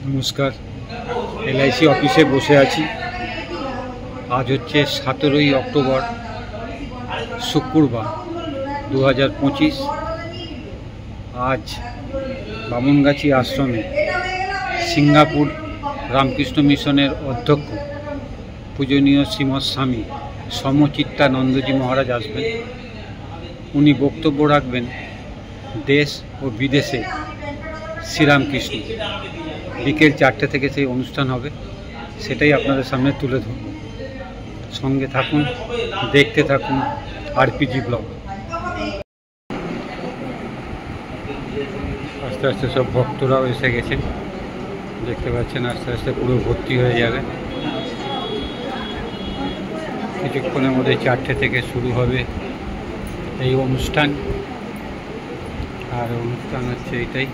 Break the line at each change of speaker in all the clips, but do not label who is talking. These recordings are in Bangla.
নমস্কার। এলআইসি অফিসে বসে আছি। আজ হচ্ছে 17ই অক্টোবর, শুক্রবার 2025। আজ বামনগাছি আশ্রমে সিঙ্গাপুর রামকৃষ্ণ মিশনের অধ্যক্ষ পূজনীয় শ্রীমৎ স্বামী সমচিত্তানন্দজি মহারাজ আসবেন। উনি বক্তব্য রাখবেন দেশ ও বিদেশে শ্রীরামকৃষ্ণ। বিকেল 4টে থেকে সেই অনুষ্ঠান হবে, সেটাই আপনাদের সামনে তুলে ধরব। সঙ্গে থাকুন, দেখতে থাকুন আরপিজি ব্লগ। আস্তে আস্তে সব ভক্তরাও এসে গেছেন, দেখতে পাচ্ছেন। আস্তে আস্তে পুরো ভর্তি হয়ে যাবে। কিছুক্ষণের মধ্যে 4টে থেকে শুরু হবে এই অনুষ্ঠান। আর অনুষ্ঠান হচ্ছে এইটাই,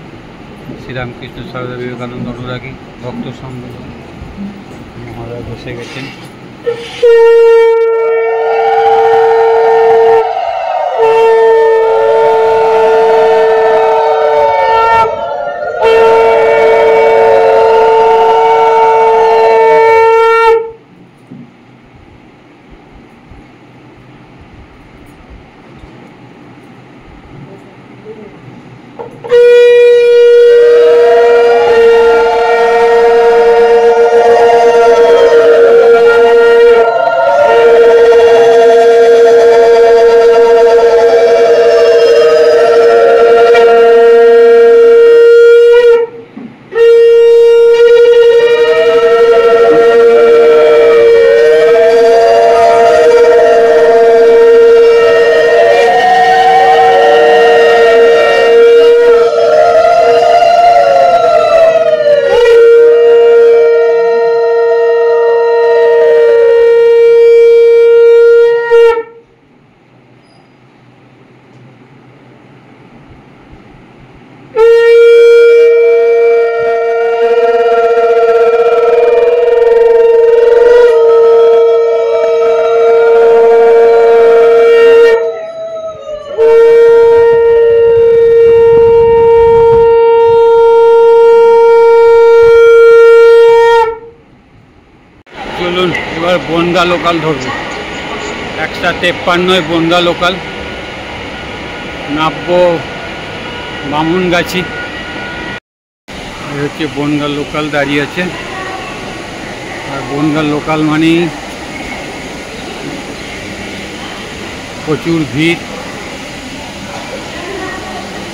শ্রীরামকৃষ্ণ সারদা বিবেকানন্দ অনুরাগী ভক্ত সম্মেলন। মহারাজ বসে গেছেন। চলুন এবার বনগা লোকাল ধরবো। 153 বনগা লোকাল, নামবো বামনগাছি। এই হচ্ছে বনগা লোকাল দাঁড়িয়ে আছে। আর বনগা লোকাল মানেই প্রচুর ভিড়।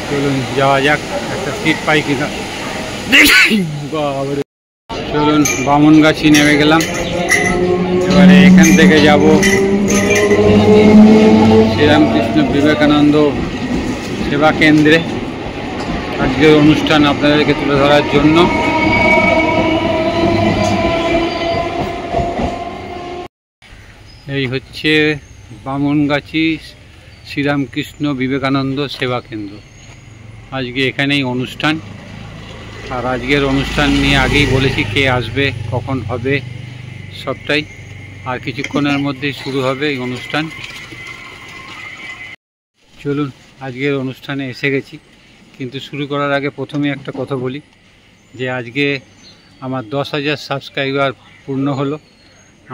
চলুন যাওয়া যাক, একটা সিট পাই কিনা। চলুন বামনগাছি নেমে গেলাম। এবারে এখান থেকে যাব শ্রীরামকৃষ্ণ বিবেকানন্দ সেবা কেন্দ্রে, আজকের অনুষ্ঠান আপনাদেরকে তুলে ধরার জন্য। এই হচ্ছে বামনগাছি শ্রীরামকৃষ্ণ বিবেকানন্দ সেবা কেন্দ্র। আজকে এখানেই অনুষ্ঠান। আর আজকের অনুষ্ঠান নিয়ে আগেই বলেছি কে আসবে, কখন হবে, সবটাই। আর কিছুক্ষণের মধ্যেই শুরু হবে এই অনুষ্ঠান। চলুন আজকের অনুষ্ঠানে এসে গেছি, কিন্তু শুরু করার আগে প্রথমে একটা কথা বলি যে আজকে আমার 10,000 সাবস্ক্রাইবার পূর্ণ হলো।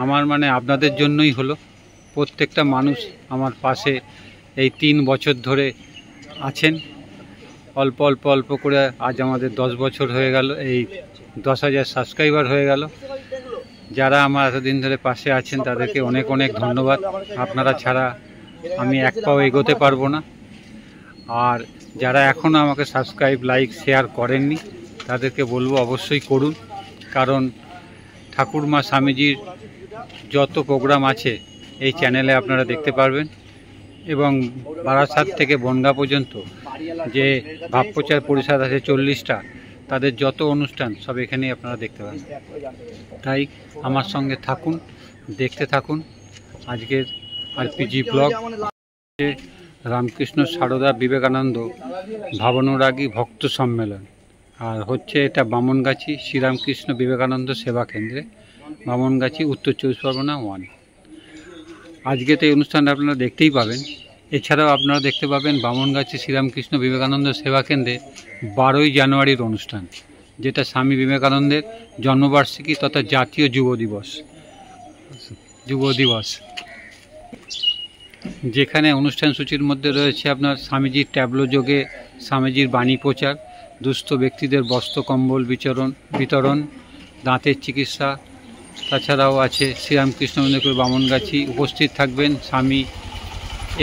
আমার মানে আপনাদের জন্যই হলো। প্রত্যেকটা মানুষ আমার পাশে এই 3 বছর ধরে আছেন। অল্প অল্প অল্প করে আজ আমাদের 10 বছর হয়ে গেল, এই 10,000 সাবস্ক্রাইবার হয়ে গেল। যারা আমার এতদিন ধরে পাশে আছেন তাদেরকে অনেক অনেক ধন্যবাদ। আপনারা ছাড়া আমি এক পাও এগোতে পারবো না। আর যারা এখনও আমাকে সাবস্ক্রাইব, লাইক, শেয়ার করেননি তাদেরকে বলবো অবশ্যই করুন। কারণ ঠাকুরমা স্বামীজির যত প্রোগ্রাম আছে এই চ্যানেলে আপনারা দেখতে পারবেন। এবং বারাসাত থেকে বনগা পর্যন্ত যে ভাবপ্রচার পরিষদ আছে 40টা, তাদের যত অনুষ্ঠান সব এখানেই আপনারা দেখতে পাবেন। তাই আমার সঙ্গে থাকুন, দেখতে থাকুন আজকের আরপিজি ব্লগ। রামকৃষ্ণ সারদা বিবেকানন্দ ভাবানুরাগী ভক্ত সম্মেলন। আর হচ্ছে এটা বামনগাছি শ্রীরামকৃষ্ণ বিবেকানন্দ সেবা কেন্দ্রে, বামনগাছি, উত্তর 24 পরগনা 1। আজকে তো এই অনুষ্ঠানটা আপনারা দেখতেই পাবেন। এছাড়াও আপনারা দেখতে পাবেন বামনগাছি শ্রীরামকৃষ্ণ বিবেকানন্দ সেবা কেন্দ্রে 12ই জানুয়ারির অনুষ্ঠান। যেটা স্বামী বিবেকানন্দের জন্মবার্ষিকী তথা জাতীয় যুব দিবস, যেখানে অনুষ্ঠান সূচির মধ্যে রয়েছে আপনার স্বামীজির ট্যাবলো যোগে স্বামীজির বাণী প্রচার, দুস্থ ব্যক্তিদের বস্ত্র কম্বল বিতরণ, দাঁতের চিকিৎসা। তাছাড়াও আছে শ্রীরামকৃষ্ণ মন্দির বামনগাছি। উপস্থিত থাকবেন স্বামী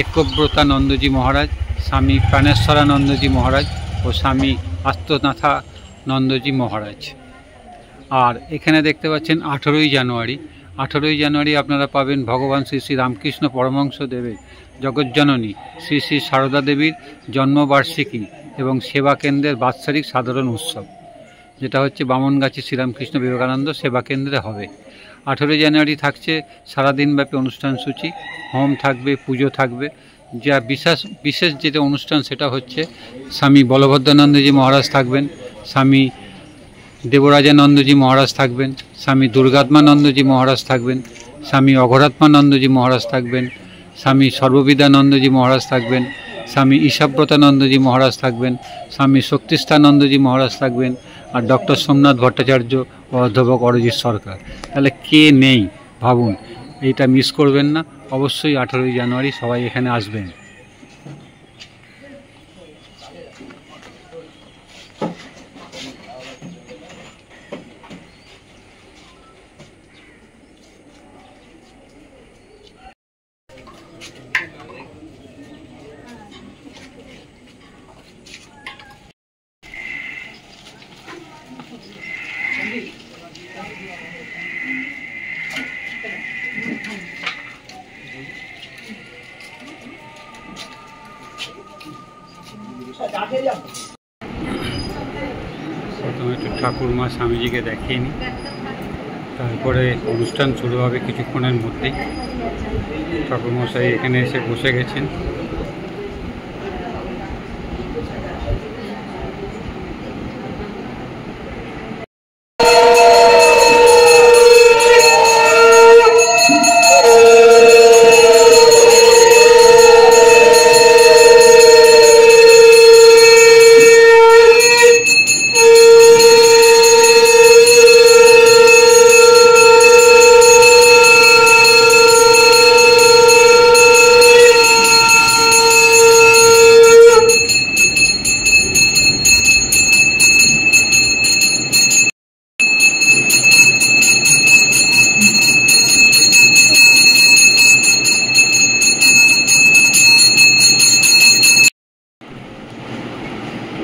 একব্রতানন্দজি মহারাজ, স্বামী প্রাণেশ্বরানন্দজি মহারাজ ও স্বামী আত্মনাথানন্দজি মহারাজ। আর এখানে দেখতে পাচ্ছেন 18ই জানুয়ারি আপনারা পাবেন ভগবান শ্রী শ্রী রামকৃষ্ণ পরমহংস দেবের জগজ্জননী শ্রী শ্রী সারদা দেবীর জন্মবার্ষিকী এবং সেবা কেন্দ্রের বাৎসরিক সাধারণ উৎসব, যেটা হচ্ছে বামনগাছি শ্রীরামকৃষ্ণ বিবেকানন্দ সেবা কেন্দ্রে হবে। 18ই জানুয়ারি থাকছে সারাদিনব্যাপী অনুষ্ঠান সূচি, হোম থাকবে, পুজো থাকবে। যা বিশেষ যেটা অনুষ্ঠান সেটা হচ্ছে স্বামী বলভদ্রানন্দজি মহারাজ থাকবেন, স্বামী দেবরাজানন্দজি মহারাজ থাকবেন, স্বামী দুর্গাত্মানন্দজি মহারাজ থাকবেন, স্বামী অঘরাত্মানন্দজি মহারাজ থাকবেন, স্বামী সর্ববিদ্যানন্দজি মহারাজ থাকবেন, স্বামী ঈশাব্রতানন্দজি মহারাজ থাকবেন, স্বামী শক্তিষ্ঠানন্দজি মহারাজ থাকবেন, আর ডক্টর সোমনাথ ভট্টাচার্য ও অধ্যাপক অরিজিৎ সরকার। তাহলে কে নেই ভাবুন, এইটা মিস করবেন না। অবশ্যই 18ই জানুয়ারি সবাই এখানে আসবেন। প্রথমে একটু ঠাকুরমা স্বামীজিকে দেখিয়ে নিই, তারপরে অনুষ্ঠান শুরু হবে কিছুক্ষণের মধ্যেই। ঠাকুরমশাই এখানে এসে বসে গেছেন।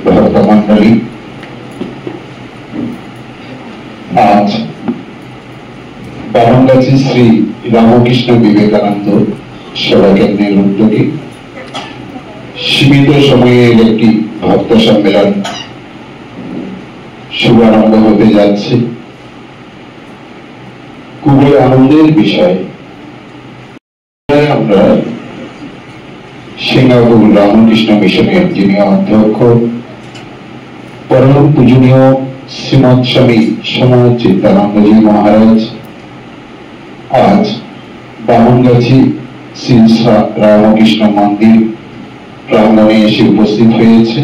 ভক্তমণ্ডলী, আজ বামনগাছি শ্রী রামকৃষ্ণ বিবেকানন্দ সেবা কেন্দ্রের উদ্যোগে সীমিত সময়ের একটি ভক্ত সম্মেলন শুভারম্ভ হতে যাচ্ছে। খুবই আনন্দের বিষয়, আমরা সিঙ্গাপুর রামকৃষ্ণ মিশনের যিনি অধ্যক্ষ পরম পূজনীয় শ্রীমৎ স্বামী সমাজচিত্তানন্দজি মহারাজ আজ বামনগাছি শ্রী রামকৃষ্ণ মন্দির প্রাঙ্গণে এসে উপস্থিত হয়েছে।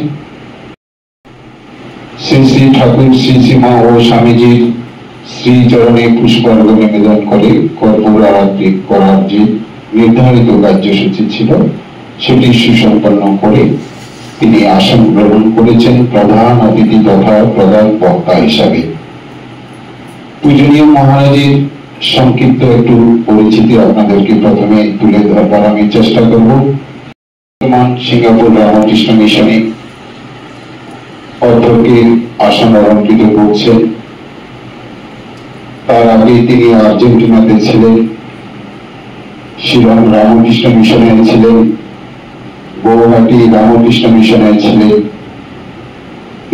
শ্রী শ্রী ঠাকুর শ্রী শ্রীমা ও স্বামীজির শ্রীচরণে পুষ্পার্ঘ্য নিবেদন করে কর্পূর আরতি করার যে নির্ধারিত কার্যসূচি ছিল সেটি সুসম্পন্ন করে তিনি আসন গ্রহণ করেছেন প্রধান অতিথি তথা প্রধান বক্তা হিসাবে। পূজনীয় মহারাজের সংক্ষিপ্ত একটু পরিচিতি আপনাদেরকে প্রথমে তুলে ধরবার আমি চেষ্টা করব। বর্তমান সিঙ্গাপুর রামকৃষ্ণ মিশনে অধ্যক্ষের আসন অলঙ্কৃত করছেন। তার আগে তিনি আর্জেন্টিনাতে ছিলেন, শিলং রামকৃষ্ণ মিশনে ছিলেন, গৌহাটি রামকৃষ্ণ মিশনে ছিলেন।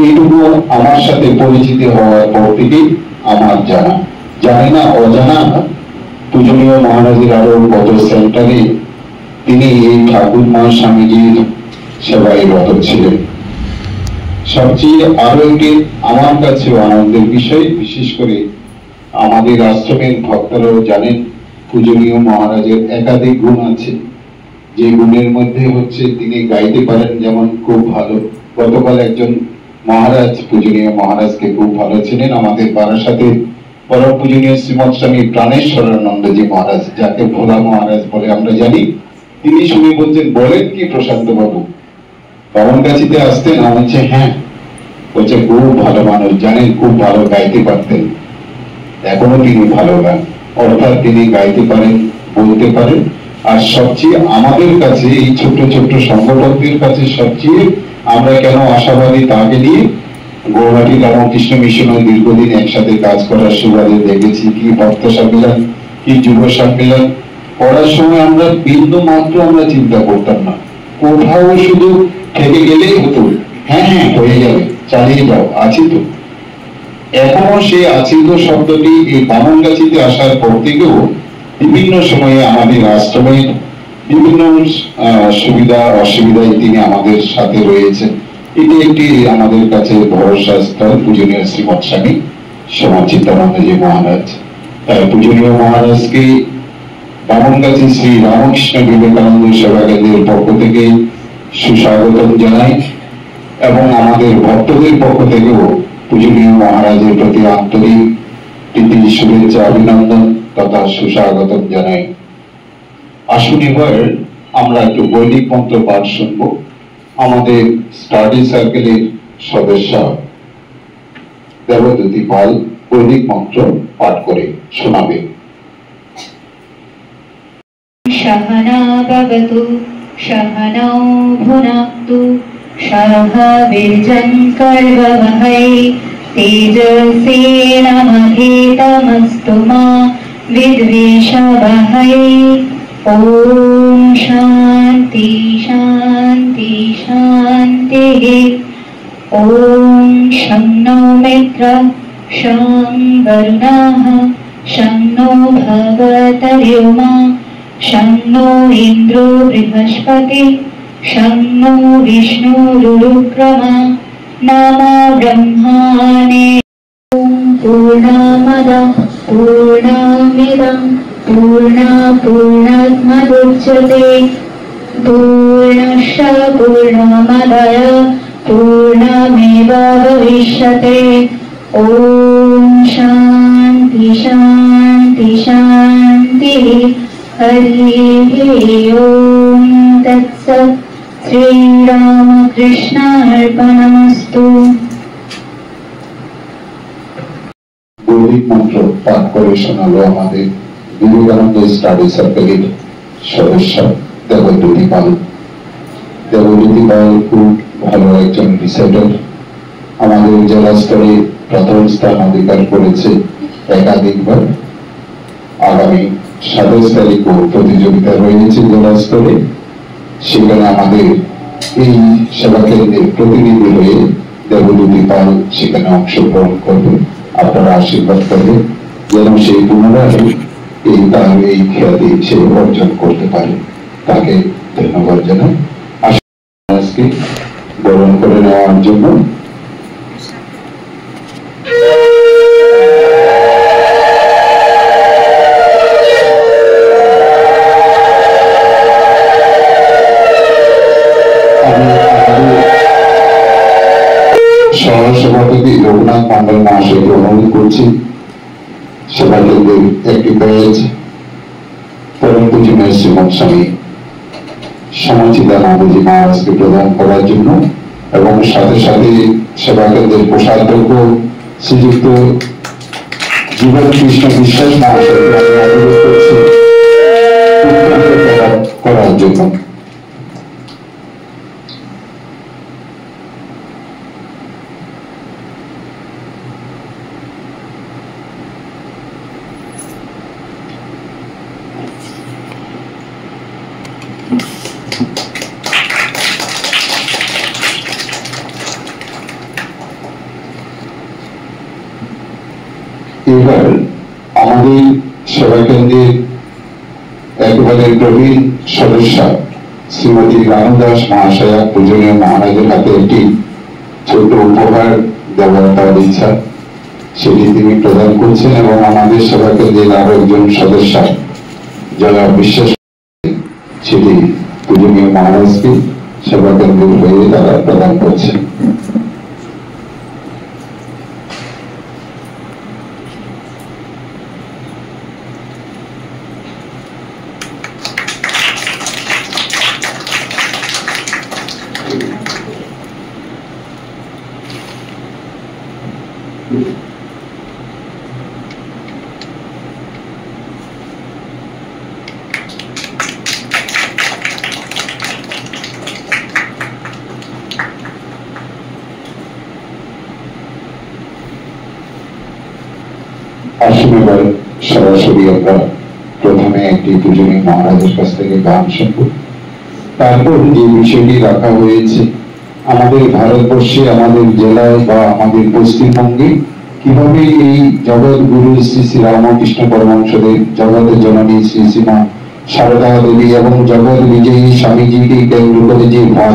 এইটুকু আমার সাথে পরিচিতি হওয়ার পর থেকে আমার জানা, জানি না অজানা পূজনীয় মহারাজের আরো কত সেন্টারে তিনি এই ঠাকুরমা স্বামীজির সেবায় রত ছিলেন। সবচেয়ে আরো একটি আমার কাছে আনন্দের বিষয়, বিশেষ করে আমাদের আশ্রমের ভক্তরাও জানেন পূজনীয় মহারাজের একাধিক গুণ আছে। যে গুণের মধ্যে হচ্ছে তিনি গাইতে পারেন যেমন খুব ভালো। গতকাল একজন মহারাজ পূজনীয় মহারাজকে খুব ভালো ছিলেন। আমাদের বারাসাতে পরম পূজনীয় শ্রীমৎ স্বামী প্রাণেশ্বরানন্দজি মহারাজ, যাকে ভোলা মহারাজ বলে আমরা জানি, তিনি শুনে বলছেন, বলেন কি প্রশান্ত বাবু, বামনগাছিতে আসতেন? আমি বলছি হ্যাঁ। বলছে খুব ভালো মানুষ, জানেন খুব ভালো গাইতে পারতেন, এখনো তিনি ভালো গান, অর্থাৎ তিনি গাইতে পারেন, বলতে পারেন। আর সবচেয়ে আমাদের কাছে এই ছোট ছোট সংগঠকদের কাছে সবচেয়ে আমরা কেন আশাবাদী তাকে নিয়ে, গৌহাটি রামকৃষ্ণ মিশনে দীর্ঘদিন একসাথে কাজ করার সুবাদে দেখেছি কি ভক্ত সম্মেলন, কি যুব সম্মেলন করার সময় আমরা বিন্দু মাত্র আমরা চিন্তা করতাম না, কোথাও শুধু থেকে গেলেই হতো, হ্যাঁ হ্যাঁ হয়ে যাবে, চালিয়ে যাও, আছি তো। এখনো সেই আছি তো শব্দটি এই বামনগাছিতে আসার পর থেকেও বিভিন্ন সময়ে আমাদের আশ্রমের বিভিন্ন সুবিধা অসুবিধায় তিনি আমাদের সাথে রয়েছেন। এটি একটি আমাদের কাছে ভরসা স্থল পূজনীয় শ্রীমৎ স্বামী সমাচিতানন্দজি মহারাজ। তাই পূজনীয় মহারাজকে বামনগাছি শ্রী রামকৃষ্ণ বিবেকানন্দ সেবা কেন্দ্রের পক্ষ থেকে সুস্বাগতম জানাই এবং আমাদের ভক্তদের পক্ষ থেকেও পূজনীয় মহারাজের প্রতি আন্তরিক প্রীতি শুভেচ্ছা অভিনন্দন তথা সুস্বাগতম জানাই। আসুন এবার আমরা একটু বৈদিক মন্ত্র পাঠ শুনব। আমাদের স্টাডি সার্কেলের সদস্য দেবদূতি পাল বৈদিক মন্ত্র পাঠ করে শোনাবে।
सहना भवतु सहनौ भुनक्तु सह वीर्यङ्कर्ववहै तेजस्विनावधीतमस्तु मा विद्विषवहै। ॐ शान्ति शान्ति शान्तिः। ॐ शं नो मित्रः शं वरुणः शं नो भगवतर्युमा शं नो इन्द्रो बृहस्पति शं नो विष्णुरुक्रमा। नमो ब्रह्मणे। पूर्णमदः पूर्णमिदं पूर्णात् पूर्णस्य पूर्णमादाय पूर्णमेवावशिष्यते। ॐ शान्ति शान्ति शान्तिः। हरिः ॐ तत्सत्। श्रीरामकृष्णार्पणमस्तु।
বৈদিক মন্ত্র পাঠ করে শোনালো আমাদের বিবেকানন্দ স্টাডি সার্কেলের সদস্য দেবদূতি পাল। দেবদূতি পাল খুব ভালো একজন রিসাইটার, আমাদের জেলা স্তরে প্রথম স্থান অধিকার করেছে একাধিকবার। আগামী 27 তারিখও প্রতিযোগিতা রয়েছে জেলা স্তরে, সেখানে আমাদের এই সেবা কেন্দ্রের প্রতিনিধি হয়ে দেবদূতি পাল সেখানে অংশগ্রহণ করবে। আপনারা আশীর্বাদ করবেন যেন সেই পুনরায় এই খ্যাতি সে অর্জন করতে পারে। তাকে ধন্যবাদ জানাই। আজকে বরণ করে নেওয়ার জন্য সভাপতি রঘুনাথ মন্ডল মহাশয়কে অনুরোধ করছি সেবা কেন্দ্রের একটি ব্যাচ পরম পূজনীয় শ্রীমৎ স্বামী সমাচিতানন্দজি মহারাজকে প্রদান করার জন্য এবং সাথে সাথে সেবা কেন্দ্রের কোষাধ্যক্ষ শ্রীযুক্ত জীবন কৃষ্ণ বিশ্বাস মহাশয়কে আমি অনুরোধ করছি করার জন্য। এবার আমাদের সেবা কেন্দ্রের একেবারে প্রবীণ সদস্য শ্রীমতী রানু দাস মহাশয়া পূজনীয় মহারাজের হাতে একটি ছোট উপহার দেওয়ার তার ইচ্ছা, সেটি তিনি প্রদান করছেন এবং আমাদের সেবা কেন্দ্রের আরো একজন সদস্য যারা বিশ্বাস সেটি পূজনীয় মহারাজকে সেবা কেন্দ্রের হয়ে তারা প্রদান করছেন। আসুন এবার সরাসরি আমরা প্রথমে একটি পূজনীয় মহারাজের কাছ থেকে গান শুনব, তারপর যে বিষয়টি রাখা হয়েছে আমাদের ভারতবর্ষে, আমাদের জেলায় বা আমাদের পশ্চিমবঙ্গে কিভাবে এই জগৎ গুরু শ্রী শ্রী রামকৃষ্ণ পরমহংসদেব, জগতের জননী শ্রী শ্রীমা সারদা দেবী এবং জগৎ বিজয়ী স্বামীজিকে কেন্দ্র করে যে ভাব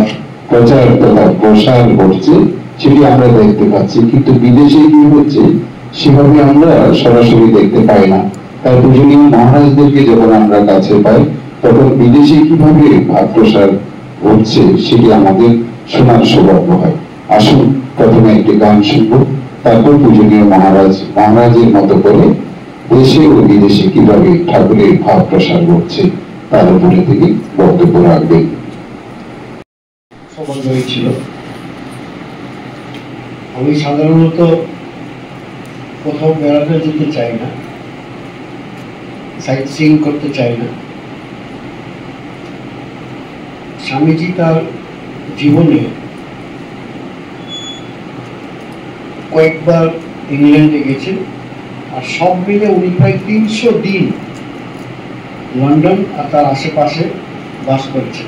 প্রচার তথা প্রসার ঘটছে সেটি আমরা দেখতে পাচ্ছি, কিন্তু বিদেশে কি হচ্ছে সেভাবে আমরা সরাসরি দেখতে পাই না। তাই পূজনীয় মহারাজদেরকে যখন আমরা কাছে পাই তখন বিদেশে কিভাবে ভাব প্রসার ঘটছে সেটি আমাদের শোনার সৌভাগ্য হয়। আসুন প্রথমে একটি গান শুনব, তারপর পূজনীয় মহারাজের মতো করে দেশে ও বিদেশে কিভাবে ঠাকুরের ভাব প্রসার ঘটছে তার উপরে থেকে বক্তব্য রাখবেন।
সৌভাগ্য হয়েছিল। আমি সাধারণত কোথাও বেড়াতে যেতে চাই না, সাইট সিইং করতে চাই না। স্বামীজি তার জীবনে কয়েকবার ইংল্যান্ডে গেছেন, আর সব মিলে উনি প্রায় 300 দিন লন্ডন আর তার আশেপাশে বাস করেছেন।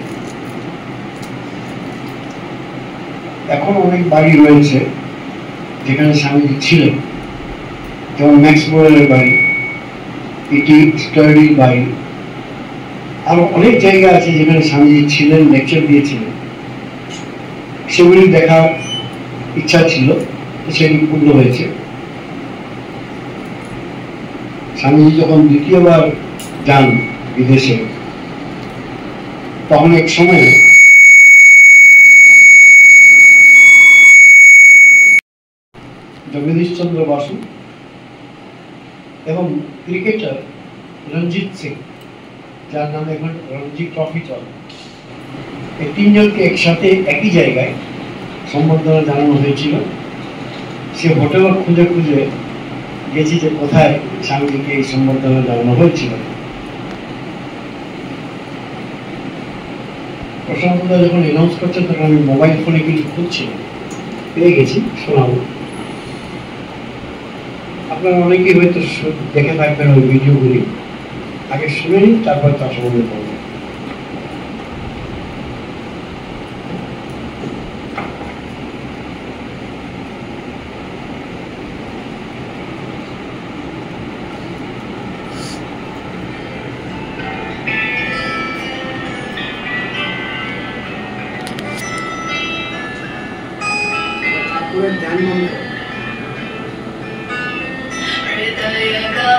এখন অনেক বাড়ি রয়েছে যেখানে স্বামীজি ছিলেন, যেমন ম্যাক্সমোরেলের বাড়ি, এটি স্টার্ডির বাড়ি, আরো অনেক জায়গা আছে যেখানে স্বামীজি ছিলেন, লেকচার দিয়েছিলেন। সেগুলি দেখার ইচ্ছা ছিল, সেগুলি পূর্ণ হয়েছে। স্বামীজি যখন দ্বিতীয়বার যান বিদেশে, তখন এক সময় জগদীশ চন্দ্র বসু এবং ক্রিকেটার রঞ্জিত সিং, যার নামে এখন রঞ্জি ট্রফি চলে, এই তিনজনকে একসাথে একই জায়গায় সম্বর্ধনা জানানো হয়েছিল। সে হোটেল খুঁজে খুঁজে গেছি যে কোথায় স্বামীজিকে এই সম্বর্ধনা জানানো হয়েছিল। প্রশান্ত যখন অ্যানাউন্স করছে তখন আমি মোবাইল ফোনে কিছু খুঁজছিলাম, পেয়ে গেছি, শোনাবো। আপনারা অনেকেই হয়তো দেখে থাকবেন ওই ভিডিওগুলি, আগে শুনে নিন, তারপর তার সম্বন্ধে বলবেন।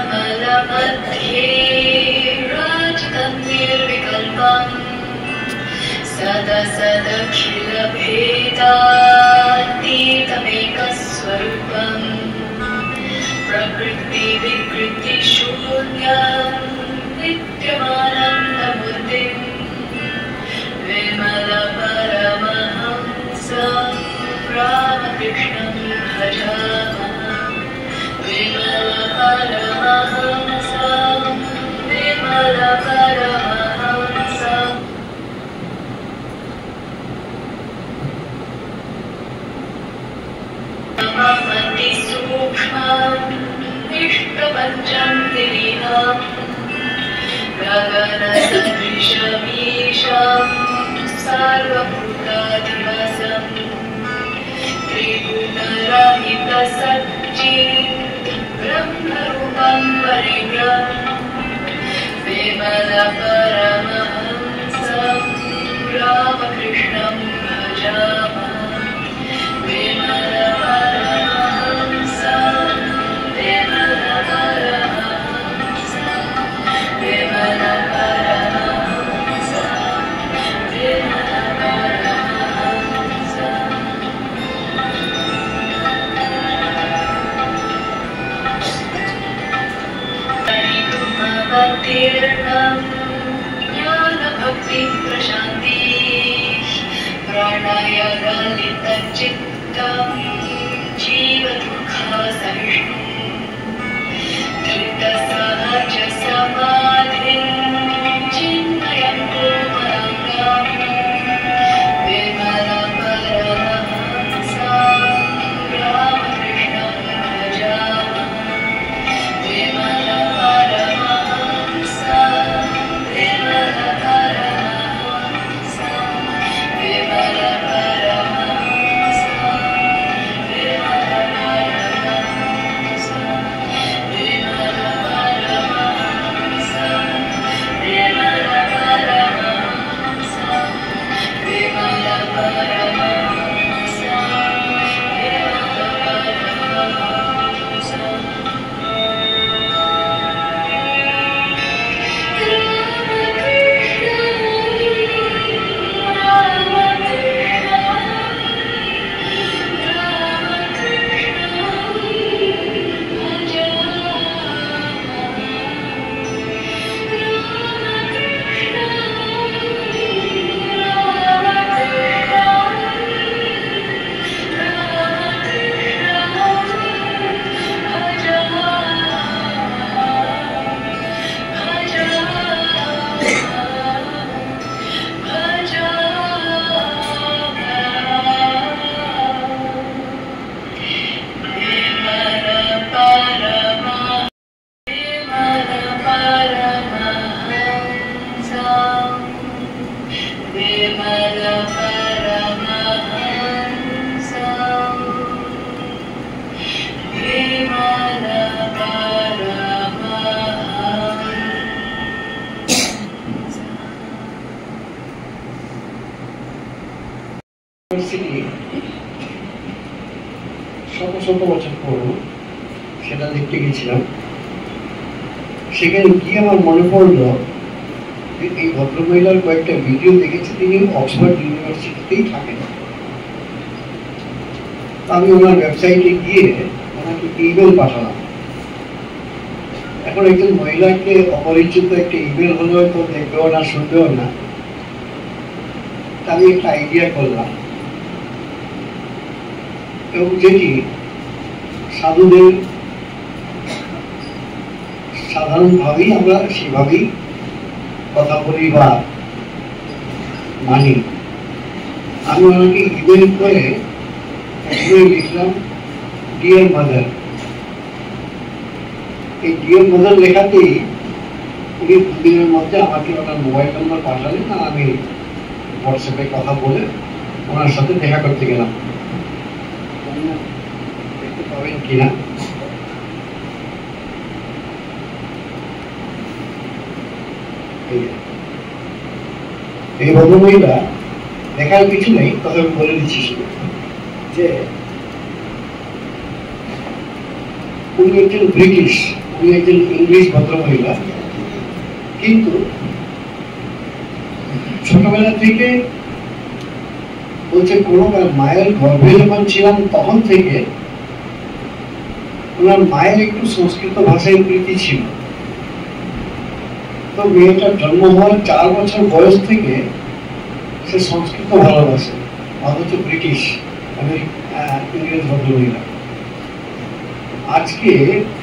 हृदयकमलमध्ये राजतन्निर्विकल्पम् सदसदखिलभेदातीतमेकस्वरूपम् प्रकृतिविकृतिशून्यं नित्यमानन्दमूर्तिम् विमलपरमहंसं रामकृष्णं भजामः। विमलपरमहंसं विमलपरमहंसं सूक्ष्मं निष्प्रपञ्चं निरीहं गगनसदृशमीशं सर्वभूताधिवासं त्रिगुणरहितसच्चित् ब्रह्मरूपं परिव्रं विमलपरमहंसं रामकृष्णं भजामः। ज्ञानभक्तिं प्रशान्ति प्रणयगलितचित्तं जीवदुःखसहिष्णुं धृतसहजसमाधिं चिन्मयं कोमलाङ्गं विमलपरमहंसं रामकृष्णं भजामः।
সেটা দেখতে গেছিলাম। সেখানে গিয়ে আমার মনে পড়লো যে এই ভদ্রমহিলার কয়েকটা ভিডিও দেখেছি, তিনি অক্সফোর্ড ইউনিভার্সিটিতেই থাকেন। আমি ওনার ওয়েবসাইটে গিয়ে ওনাকে ইমেল পাঠালাম। এখন একজন মহিলাকে অপরিচিত একটা ইমেল হলে হয়তো দেখবেও না, শুনবেও না। আমি একটা আইডিয়া করলাম, এবং যেটি সাধুদের সাধারণভাবেই আমরা সেভাবেই কথা বলি বা মানি। আমি ওনাকে ইমেল করে লিখলাম ডিয়ার মাদার। এই ডিয়ার মাদার লেখাতেই উনি দুদিনের মধ্যে আমাকে ওনার মোবাইল নাম্বার পাঠালেন, আর আমি হোয়াটসঅ্যাপে কথা বলে ওনার সাথে দেখা করতে গেলাম। দেখতে পাবেন কিনা, এই ভদ্রমহিলা দেখার কিছু নেই, তবে আমি বলে দিচ্ছি শুধু যে উনি একজন ব্রিটিশ, উনি একজন ইংলিশ ভদ্রমহিলা, কিন্তু ছোটবেলা থেকে বলছে কোনো মায়ের গর্ভে যখন ছিলাম তখন থেকে ওনার মায়ের একটু সংস্কৃত ভাষায় প্রীতি ছিল। তো মেয়েটার জন্ম হওয়ার 4 বছর বয়স থেকে সে সংস্কৃত ভালোবাসে, অথচ ব্রিটিশ ইংরেজ ভদ্রমহিলা। আজকে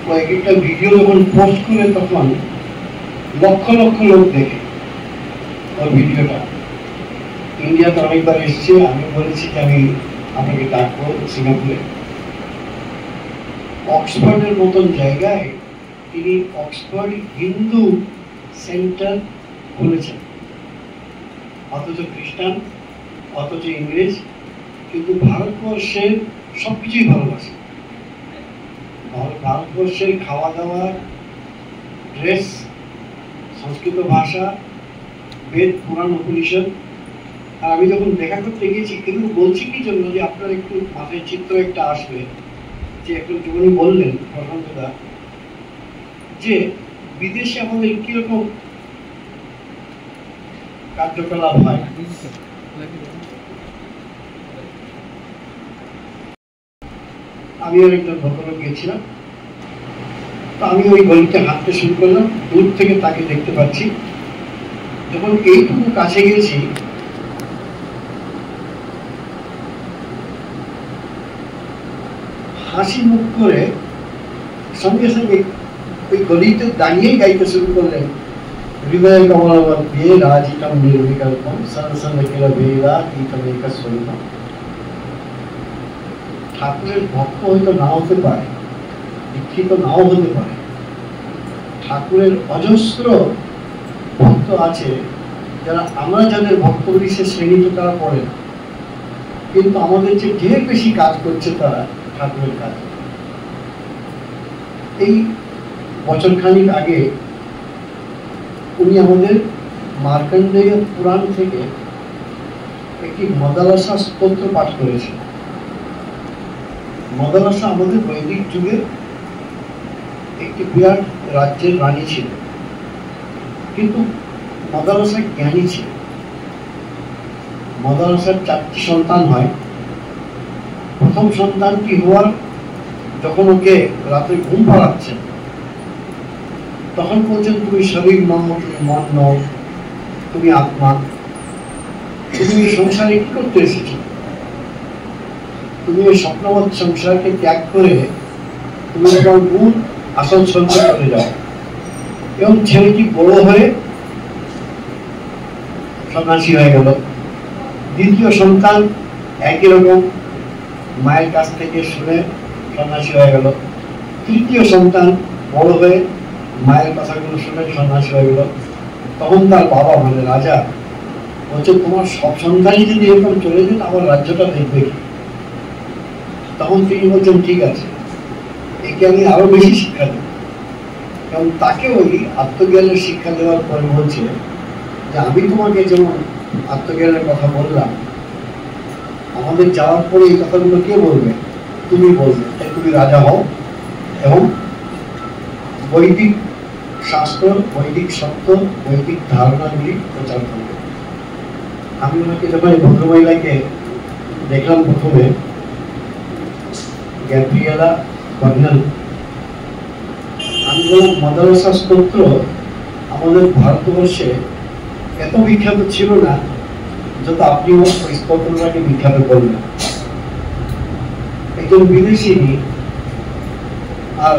কয়েকটা ভিডিও যখন পোস্ট করে তখন লক্ষ লক্ষ লোক দেখে ওর ভিডিওটা। ইন্ডিয়াতে অনেকবার এসছে, আমি বলেছি যে আমি আপনাকে ডাকবো সিঙ্গাপুরে। অক্সফোর্ডের মতন জায়গায় তিনি অক্সফোর্ড হিন্দু সেন্টার খুলেছেন, অথচ খ্রিস্টান, অথচ ইংরেজ, কিন্তু ভারতবর্ষের সবকিছুই ভালোবাসে। ভারতবর্ষের খাওয়া দাওয়া, ড্রেস, সংস্কৃত ভাষা, বেদ, পুরাণ, উপনিষদ। আর আমি যখন দেখা করতে গেছি, কিন্তু বলছি কি জন্য, যে আপনার একটু মাথায় চিত্র একটা আসবে, যে একটু জীবনী বললেন প্রশান্তদা, যে বিদেশে আমাদের কিরকম কার্যকলাপ হয়। আমি আর একজন ভদ্রলোক গেছিলাম, তো আমি ওই গলিতে হাঁটতে শুরু করলাম। দূর থেকে তাকে দেখতে পাচ্ছি। যখন এইটুকু কাছে গেছি, হাসি মুখ করে সঙ্গে সঙ্গে ওই গলিতে দাঁড়িয়েই গাইতে শুরু করলেন, হৃদয় কমলবৎ দিয়ে রাজিতম নির্বিকল্পম সনসনকিল বেলা গীতমেক স্বরূপম। ঠাকুরের ভক্ত হয়তো নাও হতে পারে, দীক্ষিত নাও হতে পারে, ঠাকুরের অজস্র ভক্ত আছে যারা আমরা যাদের ভক্ত বলি সে শ্রেণীতে তারা পড়ে না, কিন্তু আমাদের যে ঢের বেশি কাজ করছে তারা ঠাকুরের কাজ। এই বছরখানিক আগে উনি আমাদের মার্কণ্ডেয় পুরাণ থেকে একটি মদালসা স্তোত্র পাঠ করেছেন। মদালসা আমাদের বৈদিক যুগে একটি বিরাট রাজ্যের রানী ছিল, কিন্তু মদালসা জ্ঞানী ছিল। মদালসার 4টি সন্তান হয়। প্রথম সন্তানটি হওয়ার যখন ওকে রাতে ঘুম পাড়াচ্ছে, তখন বলছেন তুমি শরীর নও, তুমি মন নও, তুমি আত্মা, তুমি এই সংসারে কি করতে এসেছো? তুমি এই স্বপ্নবৎ সংসারকে ত্যাগ করে তুমি তোমার মূল আসল সঞ্চয় করে যাও। এবং ছেলেটি বড় হয়ে সন্ন্যাসী হয়ে গেল। দ্বিতীয় সন্তান একই রকম মায়ের কাছ থেকে শুনে সন্ন্যাসী হয়ে গেল। তৃতীয় সন্তান বড় হয়ে মায়ের কথাগুলো শুনে সন্ন্যাসী হয়ে গেল। তখন তার বাবা মানে রাজা বলছে, তোমার সব সন্তানই যদি এরকম চলে যেত আমার রাজ্যটা দেখবে কি? তখন তিনি বলছেন, ঠিক আছে, একে আমি আরো বেশি শিক্ষা দেব। এবং তাকে ওই আত্মজ্ঞানের শিক্ষা দেওয়ার পরে বলছে যে আমি তোমাকে যেমন আত্মজ্ঞানের কথা বললাম, আমাদের যাওয়ার পরে এই কথাগুলো কে বলবে? তুমি বলবে, তাই তুমি রাজা হও, এবং বৈদিক শাস্ত্র, বৈদিক সত্য, বৈদিক ধারণাগুলি প্রচার করবে। আমি ওনাকে যখন এই ভদ্রমহিলাকে দেখলাম প্রথমে, গ্যাব্রিয়েলা কর্নেল, আমি বললাম মাদ্রাসা স্তোত্র আমাদের ভারতবর্ষে এত বিখ্যাত ছিল না যত আপনি ওই স্তোত্রটাকে বিখ্যাত করলেন। একজন বিদেশি, আর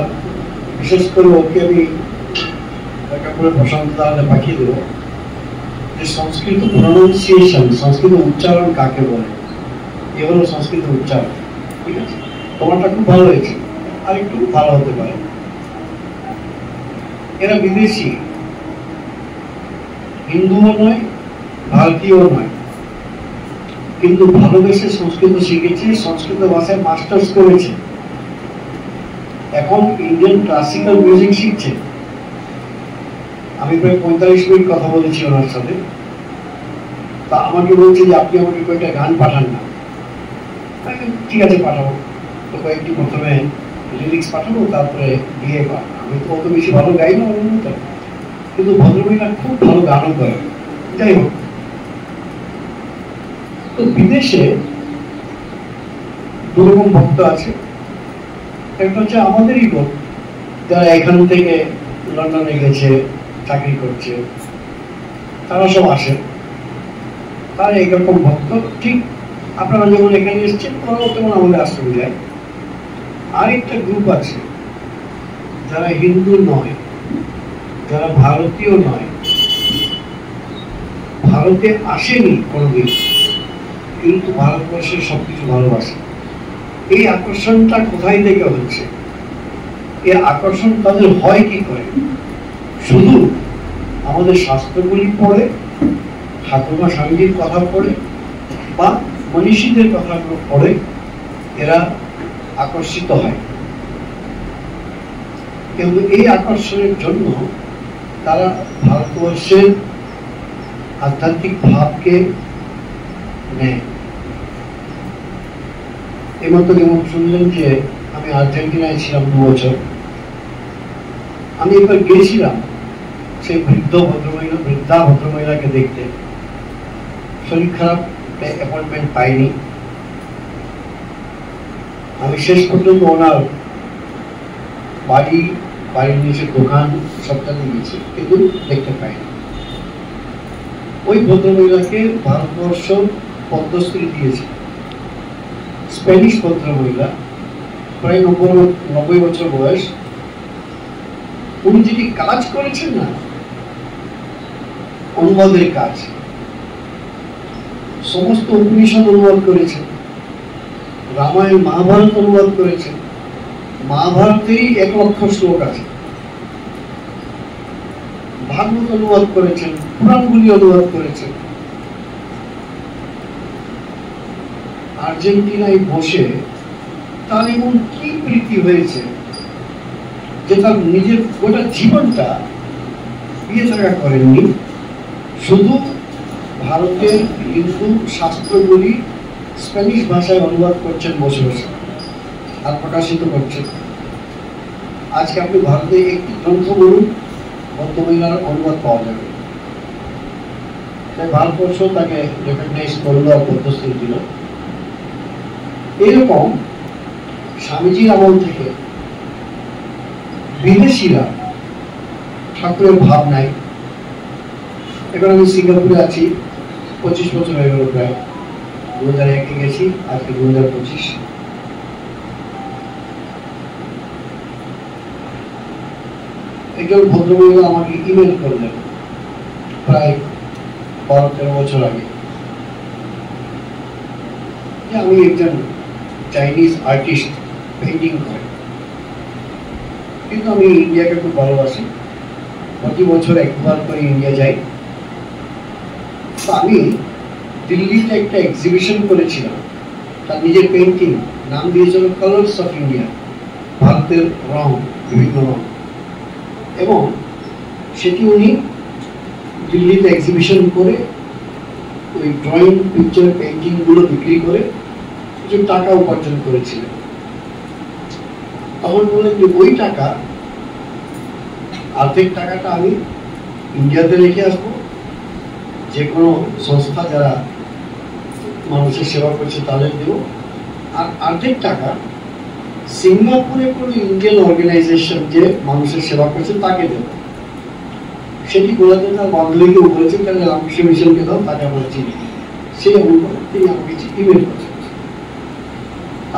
বিশেষ করে ওকে আমি প্রশান্ত তাহলে পাঠিয়ে দেবো যে সংস্কৃত প্রনাউন্সিয়েশন, সংস্কৃত উচ্চারণ কাকে বলে, এ হলো সংস্কৃত উচ্চারণ। ঠিক আছে, তোমারটা খুব ভালো হয়েছে, আর একটু ভালো হতে পারে। এরা বিদেশি, হিন্দুও নয়, ভারতীয় নয়, কিন্তু ভালোবেসে সংস্কৃত শিখেছে, সংস্কৃত ভাষায় মাস্টার্স করেছে, এখন ইন্ডিয়ান ক্লাসিক্যাল মিউজিক শিখছে। আমি প্রায় 45 মিনিট কথা বলেছি ওনার সাথে। তা আমাকে বলছে যে আপনি আমাকে কয়েকটা গান পাঠান না। ঠিক আছে, পাঠাবো। তো কয়েকটি প্রথমে লিরিক্স পাঠাবো, তারপরে বিয়ে। আমি তো অত বেশি ভালো গাই না ওর মতো, কিন্তু ভদ্রমহিলা খুব ভালো গানও করে। যাই হোক, তো বিদেশে দুরকম ভক্ত আছে। একটা হচ্ছে আমাদেরই লোক, যারা এখান থেকে লন্ডনে গেছে, চাকরি করছে, তারা সব আসে। তারা এইরকম ভক্ত, ঠিক আপনারা যেমন এখানে এসছেন, ওরাও তেমন আমাদের আশ্রমে যায়। আরেকটা গ্রুপ আছে যারা হিন্দু নয়, যারা ভারতীয় নয়, ভারতে আসেনি কোনোদিন, কিন্তু ভারতবর্ষের সবকিছু ভালোবাসে। এই আকর্ষণটা কোথায় থেকে হচ্ছে? এই আকর্ষণ তাদের হয় কি করে? শুধু আমাদের শাস্ত্রগুলি পড়ে, ঠাকুরমা স্বামীজির কথা পড়ে, বা মনীষীদের কথাগুলো পড়ে এরা আকর্ষিত হয়। কিন্তু এই আকর্ষণের জন্য তারা ভারতবর্ষের আধ্যাত্মিক ভাবকে নেয়। এই মতো যেমন শুনলেন যে আমি আর্জেন্টিনায় ছিলাম 2 বছর। আমি এবার গিয়েছিলাম সেই বৃদ্ধা ভদ্রমহিলাকে দেখতে। শরীর খারাপ, অ্যাপয়েন্টমেন্ট পাইনি। আমি শেষ পর্যন্ত ওনার বাড়ির নিচে দোকান সবটাতে গেছি, কিন্তু দেখতে পাইনি। ওই ভদ্রমহিলাকে ভারতবর্ষ পদ্মশ্রী দিয়েছে। স্প্যানিশ ভদ্রমহিলা, প্রায় 90 বছর বয়স। উনি যেটি কাজ করেছেন না, অনুবাদের কাজ, সমস্ত উপনিষদ অনুবাদ করেছেন, রামায়ণ মহাভারত অনুবাদ করেছেন। মহাভারতেরই 1 লক্ষ শ্লোক আছে। ভাগবত অনুবাদ করেছেন, পুরাণগুলি অনুবাদ করেছেন। আর্জেন্টিনায় বসে তার এমন কি প্রীতি হয়েছে যে তার নিজের গোটা জীবনটা বিয়ে থাকা করেননি, শুধু ভারতের হিন্দু শাস্ত্রগুলি স্প্যানিশ ভাষায় অনুবাদ করছেন বসে বসে, আর প্রকাশিত করছেন। আজকে আপনি ভারতে একটি গ্রন্থ বলুন, ভদ্রমহিলার অনুবাদ পাওয়া যাবে। তাই ভারতবর্ষ তাকে রেকগনাইজ করলো আর পদ্মশ্রী দিল। এরকম স্বামীজির আমল থেকে বিদেশিরা ঠাকুরের ভাব নাই। এখন আমি সিঙ্গাপুরে আছি, 25 বছর হয়ে গেল, প্রায় 2001-এ গেছি, আজকে 2025। একজন ভদ্রমহিলা আমাকে ইমেল করলেন প্রায় 12-13 বছর আগে, যে আমি একজন চাইনিজ আর্টিস্ট, পেন্টিং করে, কিন্তু আমি ইন্ডিয়াকে খুব ভালোবাসি, প্রতি বছর একবার করে ইন্ডিয়া যাই। তো আমি দিল্লিতে একটা এক্সিবিশন করেছিলাম, তার নিজের পেন্টিং, নাম দিয়েছিল কালার্স অফ ইন্ডিয়া, ভারতের রং, বিভিন্ন রং। এবং সেটি উনি দিল্লিতে এক্সিবিশন করে ওই ড্রয়িং, পিকচার, পেন্টিংগুলো বিক্রি করে কিছু টাকা উপার্জন করেছিলেন। তখন বললেন যে ওই টাকা, অর্ধেক টাকাটা আমি ইন্ডিয়াতে রেখে আসবো, যে কোনো সংস্থা যারা মানুষের সেবা করছে তাদের দেবো, আর অর্ধেক টাকা সিঙ্গাপুরে কোনো ইন্ডিয়ান অর্গানাইজেশন যে মানুষের সেবা করছে তাকে দেবো। সেটি বলাতে তার বান্ধবীকে বলেছেন, তাহলে রামকৃষ্ণ মিশনকে দাও, তাকে আমরা চিনি। সেই অনুপাতে তিনি আমাকে ইমেল করেছেন।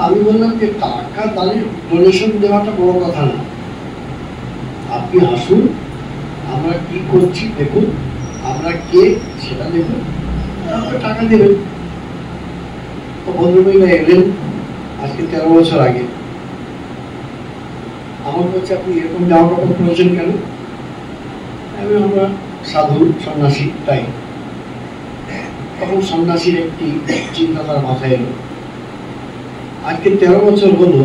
আমি বললাম যে টাকা দানের ডোনেশন দেওয়াটা বড় কথা না, আপনি আসুন, আমরা কি করছি দেখুন, আমরা কে সেটা দেখুন, তারপরে টাকা দেবেন। তো ভদ্রমহিলা এলেন আজকে 13 বছর আগে। আমার কাছে আপনি এরকম জামা কাপড় পরেছেন কেন? আমরা সাধু সন্ন্যাসী, তাই। তখন সন্ন্যাসীর একটি চিন্তাধারা মাথায় এলো। আজকে 13 বছর হলো,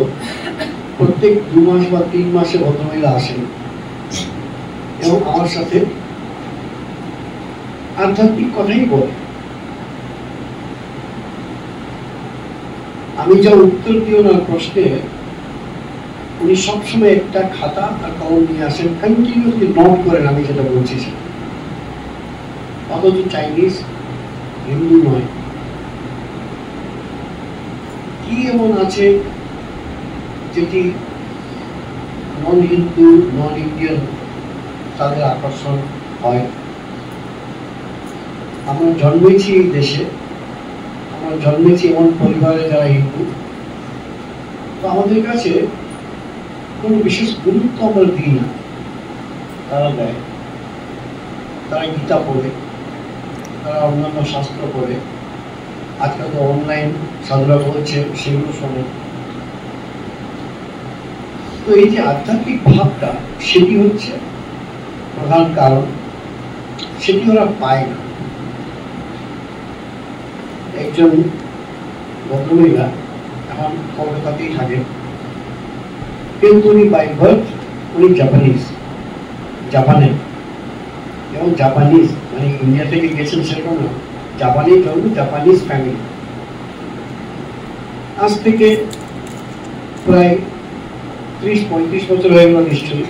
প্রত্যেক 2 মাস বা 3 মাসে ভদ্রমহিলা আসেন এবং আমার সাথে আধ্যাত্মিক কথাই বলে। আমি যা উত্তর দিও না প্রশ্নে, উনি সবসময় একটা খাতা আর কলম নিয়ে আসেন, কন্টিনিউসলি নোট করেন আমি যেটা বলছি। অথচ চাইনিজ, হিন্দু নয়, কি এমন আছে যেটি নন হিন্দু, নন ইন্ডিয়ান তাদের আকর্ষণ হয়? আমরা জন্মেছি এই দেশে, আমরা জন্মেছি এমন পরিবারে যারা হিন্দু, তো আমাদের কাছে কোনো বিশেষ গুরুত্ব আমরা দিই না, তারা দেয়। তারা গীতা পড়ে, তারা অন্যান্য শাস্ত্র পড়ে, আজকাল তো অনলাইন সাধুরা বলছে সেগুলো শোনে। তো এই যে আধ্যাত্মিক ভাবটা, সেটি হচ্ছে প্রধান কারণ, সেটি ওরা পায় না। একজন ভদ্রমহিলা এখন কলকাতাতেই থাকেন, কিন্তু উনি বাই বার্থ উনি জাপানিজ, জাপানে, এবং জাপানিজ মানে ইন্ডিয়া থেকে গেছেন সেরকম না, জাপানিজ জন্ম, জাপানিজ ফ্যামিলি। আজ থেকে প্রায় 30-35 বছর হয়ে গেল নিশ্চয়ই।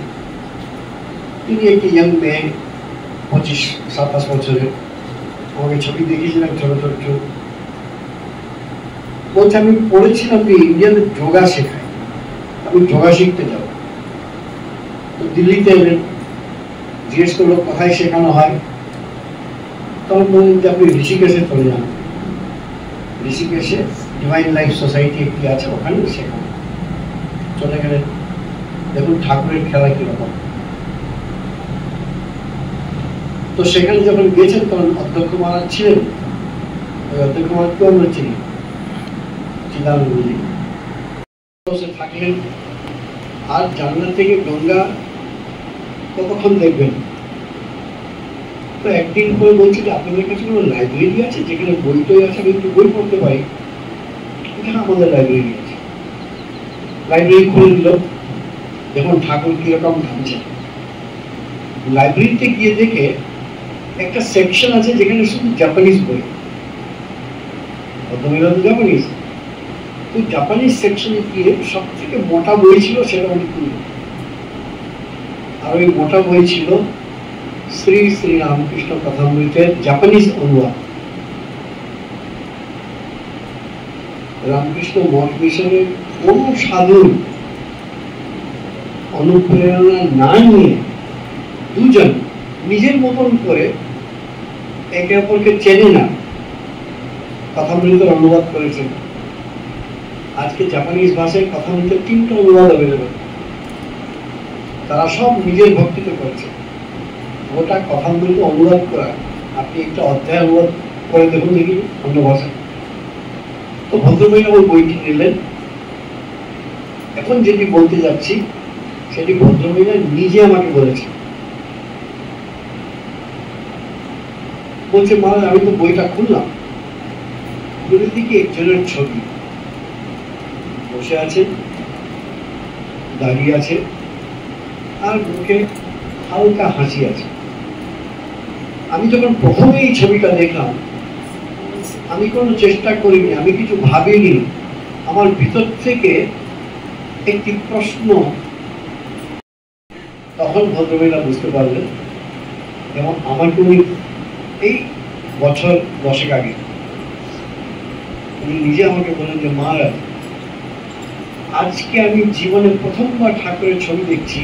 তিনি একটি ইয়াং মেয়ে, 25-27 বছরের, আমাকে ছবি দেখিয়েছিলাম, ছোট ছোট চোখ। বলছে আমি পড়েছিলাম যে ইন্ডিয়াতে যোগা শেখায়, আমি যোগা শিখতে যাব। তো দিল্লিতে এলেন, জিজ্ঞেস করলো কোথায় শেখানো হয়। তখন বললেন যে আপনি ঋষিকেশে চলে যান, ঋষিকেশে ডিভাইন লাইফ সোসাইটি একটি আছে, ওখানে শেখানো। চলে গেলেন, দেখুন ঠাকুরের খেলা কিরকম। তো সেখানে যখন গেছেন তখন অধ্যক্ষ মহারাজ ছিলেন, ওই অধ্যক্ষ মহারাজকেও আমরা চিনি, চিদানন্দজি থাকলেন। আর জানলা থেকে গঙ্গা কতক্ষণ দেখবেন? তো একদিন করে বলছি যে আপনাদের কাছে কোনো লাইব্রেরি আছে যেখানে বই টই আছে, আমি একটু বই পড়তে পারি? এখানে আমাদের লাইব্রেরি আছে। লাইব্রেরি খুলে দিল, দেখুন ঠাকুর কিরকম ঘামছে। লাইব্রেরিতে গিয়ে দেখে একটা সেকশন আছে যেখানে শুধু জাপানিজ বই, জাপানিজ। তো জাপানিজ সেকশনে গিয়ে সব থেকে মোটা বই ছিল সেটা উনি খুলল, আর ওই মোটা বই ছিল শ্রী শ্রী রামকৃষ্ণ কথামৃতের জাপানিজ অনুবাদ। রামকৃষ্ণ মঠ মিশনের কোন সাধুর অনুপ্রেরণা না নিয়ে দুজন নিজের মতন করে একে অপরকে চেনে না, কথামৃতের অনুবাদ করেছেন। আজকে জাপানিজ ভাষায় কথামৃতের 3টা অনুবাদ অ্যাভেলেবল, তারা সব নিজের ভক্তিতে করছে। ওটা কথামৃত অনুবাদ করা, আপনি একটা অধ্যায় অনুবাদ করে দেখুন দেখি অন্য ভাষায়। তো ভদ্রমহিলা ওই বইটি নিলেন। এখন যেটি বলতে যাচ্ছি সেটি ভদ্রমহিলা নিজে আমাকে বলেছে। বলছে মহারাজ আমি তো বইটা খুললাম, খুলে দিকে একজনের ছবি, বসে আছে, দাঁড়িয়ে আছে, আর মুখে হালকা হাসি আছে। আমি যখন প্রথমে এই ছবিটা দেখলাম, আমি কোনো চেষ্টা করিনি, আমি কিছু ভাবিনি, আমার ভিতর থেকে একটি প্রশ্ন তখন ভদ্রমহিলা বুঝতে পারলেন, যেমন আমাকে উনি এই বছর 10 আগে উনি নিজে আমাকে বলেন যে মহারাজ, আজকে আমি জীবনে প্রথমবার ঠাকুরের ছবি দেখছি,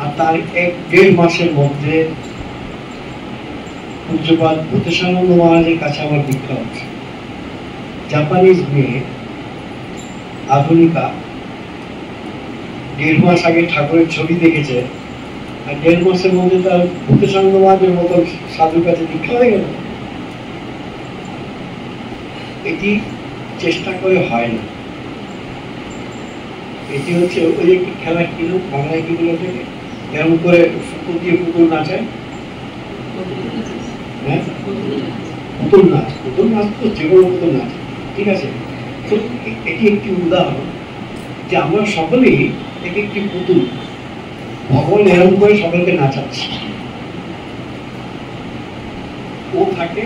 আর তার 1-1.5 মাসের মধ্যে পূজ্যপাদ ভূতেশানন্দ মহারাজের কাছে আমার দীক্ষা হচ্ছে। জাপানিজ মেয়ে, আধুনিকা, 1.5 মাস আগে ঠাকুরের ছবি দেখেছে, আর 1.5 মাসের মধ্যে তার ভূতেশানন্দ মহারাজের মতো সাধুর কাছে দীক্ষা হয়ে গেল। এটি চেষ্টা করে হয় না। এটি হচ্ছে ওই একটি খেলা কিনো বাংলায় কি বলে থাকে, এরকম করে পুতুল দিয়ে পুতুল নাচায়। হ্যাঁ, পুতুল নাচ তো যে কোনো পুতুল নাচ, ঠিক আছে। তো এটি একটি উদাহরণ যে আমরা সকলেই এক একটি পুতুল, ভগবান এরকম করে সকলকে নাচাচ্ছে। ও থাকে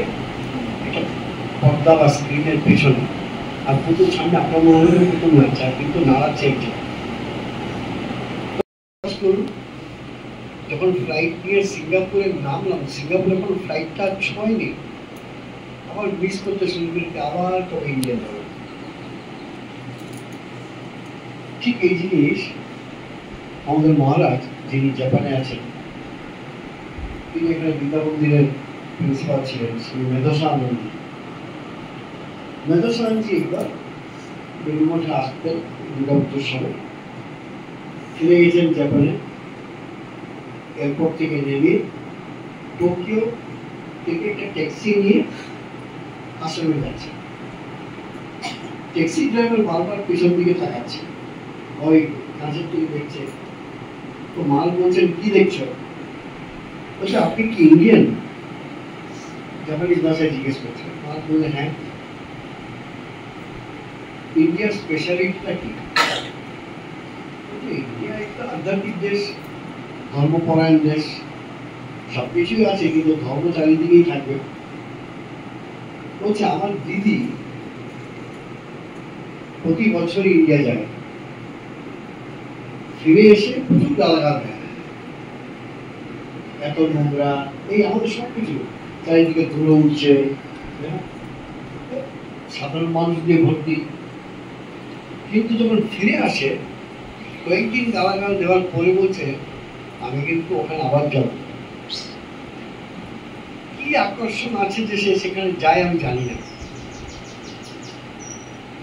একটা পর্দা বা স্ক্রিনের পেছনে, আর পুতুল সামনে আপনার মনে হলে পুতুল নাচছে, কিন্তু নাড়াচ্ছে একটি। যখন ফ্লাইট নিয়ে সিঙ্গাপুরে নামলাম, সিঙ্গাপুরে কোনো ফ্লাইটটা ছয়নি, আবার মিস করতে শুরু করি, আবার কবে ইন্ডিয়া যাবো। ঠিক এই জিনিস আমাদের মহারাজ যিনি জাপানে আছেন, তিনি এখানে গীতা মন্দিরের প্রিন্সিপাল ছিলেন, শ্রী মেধোসানন্দ। মেধোসানন্দজি একবার বেলুমঠে আসতেন দুর্গাপুজোর সময়, ফিরে গেছেন জাপানে। এয়ারপোর্ট থেকে নেমে টোকিও থেকে একটা ট্যাক্সি নিয়ে আসামে যাচ্ছে। ট্যাক্সি ড্রাইভার বারবার পিছন দিকে তাকাচ্ছে, ওই কাঁচের দিকে দেখছে। তো মাল বলছেন, কি দেখছো? বলছে, আপনি কি ইন্ডিয়ান? জাপানিজ ভাষায় জিজ্ঞেস করছে। মাল বললে, হ্যাঁ। ইন্ডিয়ার স্পেশালিটিটা কি? ইন্ডিয়া একটা আধ্যাত্মিক দেশ, ধর্মপরায়ণ দেশ, সবকিছুই আছে, কিন্তু ধর্ম চারিদিকেই থাকবে। বলছে, আমার দিদি প্রতি বছরই ইন্ডিয়া যায়, ফিরে এসে প্রচুর গালাগাল দেয়, এত নোংরা, এই আমাদের সবকিছু চারিদিকে ধুলো উঠছে, সাধারণ মানুষ দিয়ে ভর্তি। কিন্তু যখন ফিরে আসে, কয়েকদিন গালাগাল দেওয়ার পরে বলছে, আমি কিন্তু ওখানে আবার যাব। কি আকর্ষণ আছে যে সে সেখানে যায় আমি জানি না।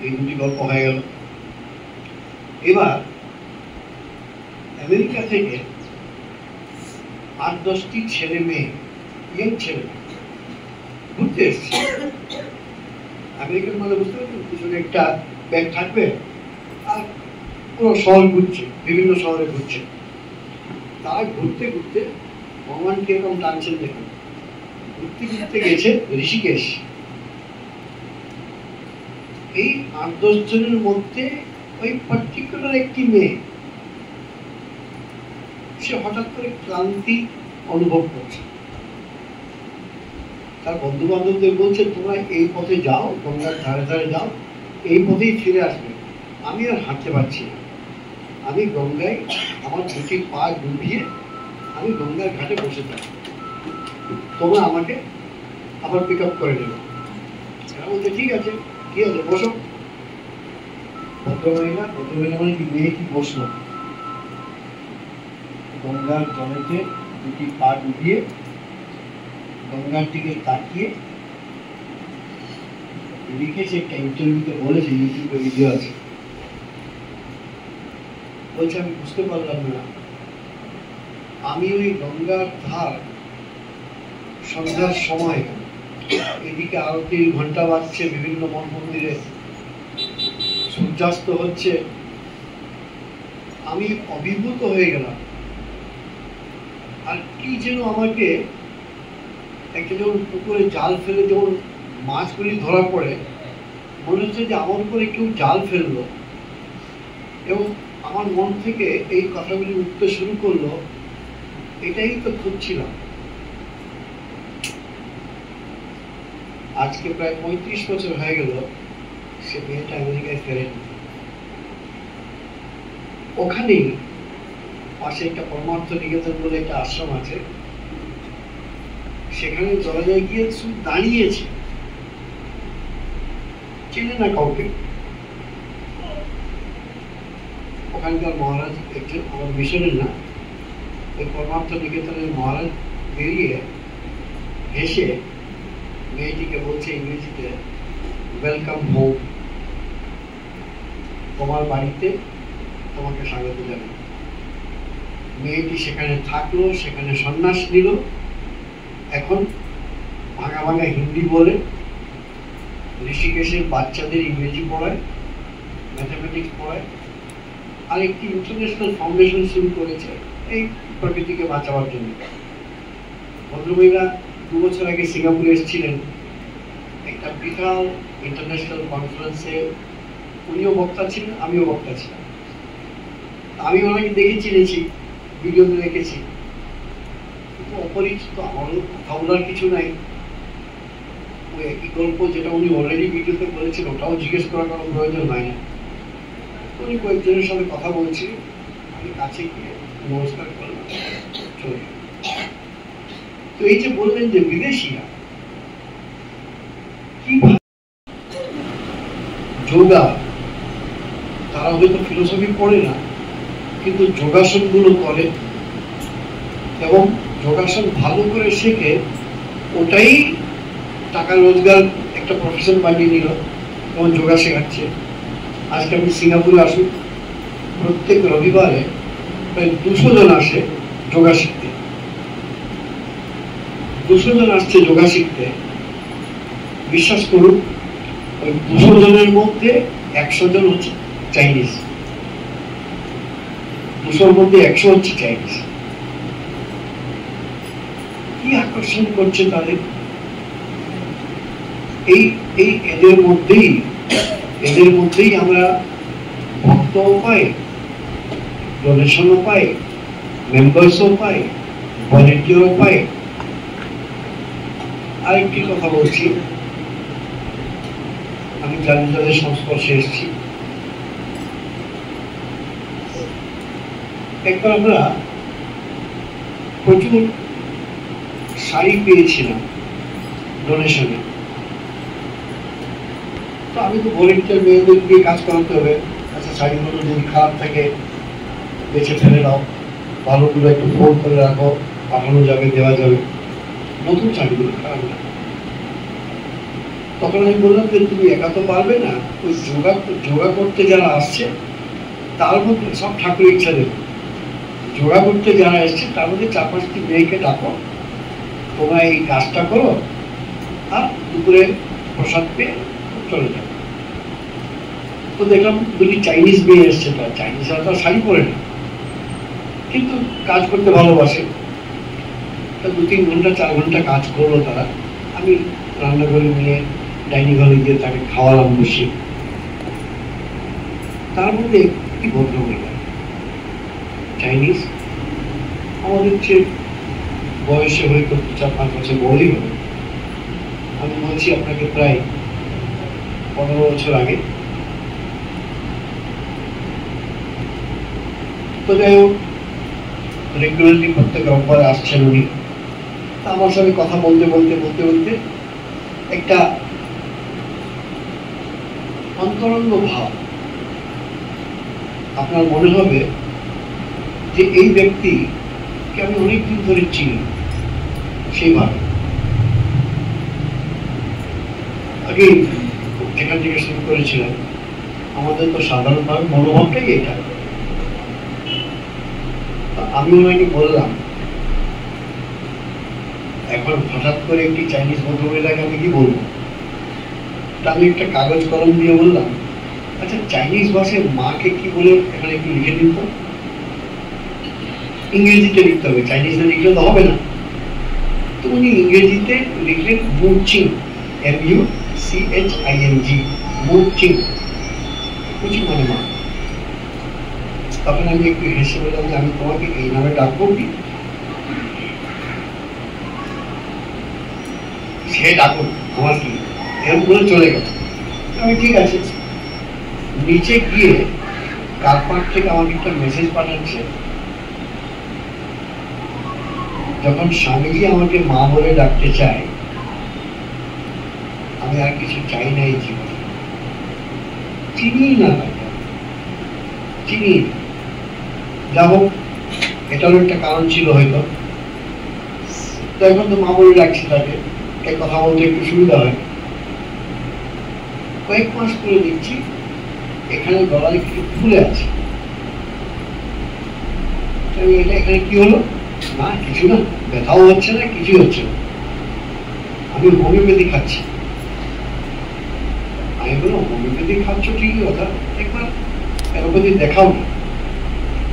এই দুটি গল্প হয়ে গেল। এবার আমেরিকা থেকে 8-10টি ছেলে মেয়ে, ইয়ং ছেলে ঘুরতে এসছে। আমেরিকার মানে বুঝতে পারছেন, পিছনে একটা ব্যাগ থাকবে, আর পুরো শহর ঘুরছে, বিভিন্ন শহরে ঘুরছে। তারা ঘুরতে ঘুরতে ভগবান কিরকম টানছেন দেখুন। ঘুরতে ঘুরতে গেছে ঋষিকেশ। এই 8-10 জনের মধ্যে ওই পার্টিকুলার একটি মেয়ে, সে হঠাৎ করে ক্লান্তি অনুভব করছে। তার বন্ধু বান্ধবদের বলছে, তোমরা এই পথে যাও, গঙ্গার ধারে ধারে যাও, এই পথেই ফিরে আসবে। আমি আর হাঁটতে পারছি না, আমি গঙ্গায় আমার দুটি পা ডুবিয়ে আমি গঙ্গার ঘাটে বসে থাকি, তোমরা আমাকে আবার পিক আপ করে নেবে। বলছে, ঠিক আছে, কি আছে, বসো। ভদ্রমহিলা মানে কি, মেয়ে কি বসলো, গঙ্গার জলেতে দুটি পা ডুবিয়ে গঙ্গার দিকে তাকিয়ে লিখেছে, একটা ইন্টারভিউতে বলেছে, ইউটিউবে ভিডিও আছে। বলছে, আমি বুঝতে পারলাম না, আমি ওই গঙ্গার ধার সন্ধ্যার সময়, এদিকে আরতির ঘন্টা বাজছে, বিভিন্ন মঠ মন্দিরে সূর্যাস্ত হচ্ছে, আমি অভিভূত হয়ে গেলাম। আর কি যেন আমাকে একটা, যেমন পুকুরে জাল ফেলে যেমন মাছগুলি ধরা পড়ে, মনে হচ্ছে যে আমার উপরে কেউ জাল ফেললো, এবং আমার মন থেকে এই কথাগুলি উঠতে শুরু করলো, এটাই তো খুঁজছিলাম। আজকে প্রায় 35 বছর হয়ে গেল সে মেয়েটা আমেরিকায় ফেরেনি। ওখানেই পাশে একটা পরমার্থ নিকেতন বলে একটা আশ্রম আছে, সেখানে দরজায় গিয়ে শুধু দাঁড়িয়েছে, চেনে না কাউকে। ওখানকার মহারাজ একজন, আমার মিশনের না, ওই পরমার্থ নিকেতনের মহারাজ বেরিয়ে হেসে মেয়েটিকে বলছে ইংরেজিতে, ওয়েলকাম হোম, তোমার বাড়িতে তোমাকে স্বাগত জানাই। মেয়েটি সেখানে থাকলো, সেখানে সন্ন্যাস নিল, এখন ভাঙা ভাঙা হিন্দি বলে, ঋষিকেশের বাচ্চাদের ইংরেজি পড়ায়, ম্যাথামেটিক্স পড়ায়, আর একটি ইন্টারন্যাশনাল ফাউন্ডেশন শুরু করেছে এই প্রকৃতিকে বাঁচাবার জন্য। ভদ্রমহিলা 2 বছর আগে সিঙ্গাপুরে এসেছিলেন একটা বিশাল ইন্টারন্যাশনাল কনফারেন্সে, উনিও বক্তা ছিলেন, আমিও বক্তা ছিলাম। আমি ওনাকে দেখে চিনেছি, ভিডিওতে দেখেছি, কিন্তু অপরিচিত, আমারও কথা বলার কিছু নাই। ওই একই গল্প যেটা উনি অলরেডি ভিডিওতে বলেছেন, ওটাও জিজ্ঞেস করার কোনো প্রয়োজন হয় না। উনি কয়েকজনের সাথে কথা বলছি, আমি কাছে গিয়ে নমস্কার করলাম, চলে। তো এই যে বললেন যে বিদেশিরা কি যোগা, তারা হয়তো ফিলোসফি পড়ে না, কিন্তু যোগাসন গুলো করে এবং যোগাসন ভালো করে শেখে, ওটাই টাকা রোজগার একটা প্রফেশন বানিয়ে নিল এবং যোগা শেখাচ্ছে। আজকে আমি সিঙ্গাপুরে আসি, প্রত্যেক রবিবারে প্রায় 200 জন আসে যোগা শিখতে। 200 জন আসছে যোগা শিখতে। বিশ্বাস করুন, ওই 200 জনের মধ্যে 100 জন হচ্ছে চাইনিজ, 200-র মধ্যে 100 হচ্ছে চাইনিজ। কি আকর্ষণ করছে তাদের? এই এই এদের মধ্যেই আমরা ভক্তও পাই, ডোনেশনও পাই, মেম্বার্সও পাই, ভলেন্টিয়ারও পাই। আরেকটি কথা বলছি, আমি যাদের সংস্পর্শে এসেছি, একবার আমরা প্রচুর শাড়ি পেয়েছিলাম ডোনেশনে। তো আমি তো ভলেন্টিয়ার, মেয়েদের দিয়ে কাজ করাতে হবে। আচ্ছা, শাড়িগুলো যদি খারাপ থাকে বেছে ফেলে দাও, ভালোগুলো একটু ফোল্ড করে রাখো, পাঠানো যাবে, দেওয়া যাবে, নতুন শাড়িগুলো খারাপ না। তখন আমি বললাম যে তুমি একা তো পারবে না, ওই যোগা করতে যারা আসছে তার মধ্যে, সব ঠাকুর ইচ্ছা দেবে, যোগা করতে যারা এসছে তার মধ্যে 4-5টি মেয়েকে ডাকো, তোমরা এই কাজটা করো, আর দুপুরে প্রসাদ পেয়ে চলে যাও। তো দেখলাম 2টি চাইনিজ মেয়ে এসছে, তারা চাইনিজরা তো শাড়ি পরে না, কিন্তু কাজ করতে ভালোবাসে। তা 2-3 ঘন্টা 4 ঘন্টা কাজ করলো তারা। আমি রান্নাঘরে নিয়ে ডাইনিং হলে গিয়ে তাকে খাওয়ালাম বসে। তার মধ্যে একটি ভদ্রমহিলা চাইনিজ, আমাদের চেয়ে বয়সে হয়তো 4-5 বছর বড়ই হবে। আমি বলছি আপনাকে প্রায় 15 বছর আগে। তো যাই হোক, রেগুলারলি প্রত্যেক রোববার আসছেন উনি। আমার সঙ্গে কথা বলতে একটা অন্তরঙ্গ ভাব, আপনার মনে হবে যে এই ব্যক্তিকে আমি অনেকদিন ধরে চিনি। সেইভাবে আগে যেখান থেকে শুরু করেছিলাম, আমাদের তো সাধারণভাবে মনোভাবটাই এটা। আমি ওনাকে বললাম, এখন হঠাৎ করে একটি চাইনিজ ভদ্রমহিলাকে আমি কি বলবো? আমি একটা কাগজ কলম দিয়ে বললাম, আচ্ছা চাইনিজ ভাষায় মাকে কি বলে এখানে একটু লিখে দিন তো। ইংরেজিতে লিখতে হবে, চাইনিজে লিখলে তো হবে না। তো উনি ইংরেজিতে লিখলেন মুচিং, MUCHING, মুচিং, মুচি মানে মা। তখন আমি একটু হেসে বললাম যে আমি তোমাকে এই নামে ডাকবো কি? সে ডাকুন, আমার কি, এরকম বলে চলে গেল। আমি ঠিক আছে। নিচে গিয়ে কারপাট থেকে আমাকে একটা মেসেজ পাঠাচ্ছে, যখন স্বামীজি আমাকে মা বলে ডাকতে চায়, আমি আর কিছু চাই না এই জীবনে। চিনি না তাকে, চিনি। যা হোক, এটারও একটা কারণ ছিল হয়তো। তো এখন তো মা বলে ডাকছি তাকে, তাই কথা বলতে একটু সুবিধা হয়। কয়েক মাস পরে দেখছি এখানে গলায় কিছু ফুলে আছে। এটা এখানে কি হলো? না কিছু না, ব্যথাও হচ্ছে না, কিছুই হচ্ছে না। আমি হোমিওপ্যাথি খাচ্ছি। আমি বললাম, হোমিওপ্যাথি খাচ্ছ ঠিকই কথা, একবার অ্যালোপ্যাথি দেখাও না।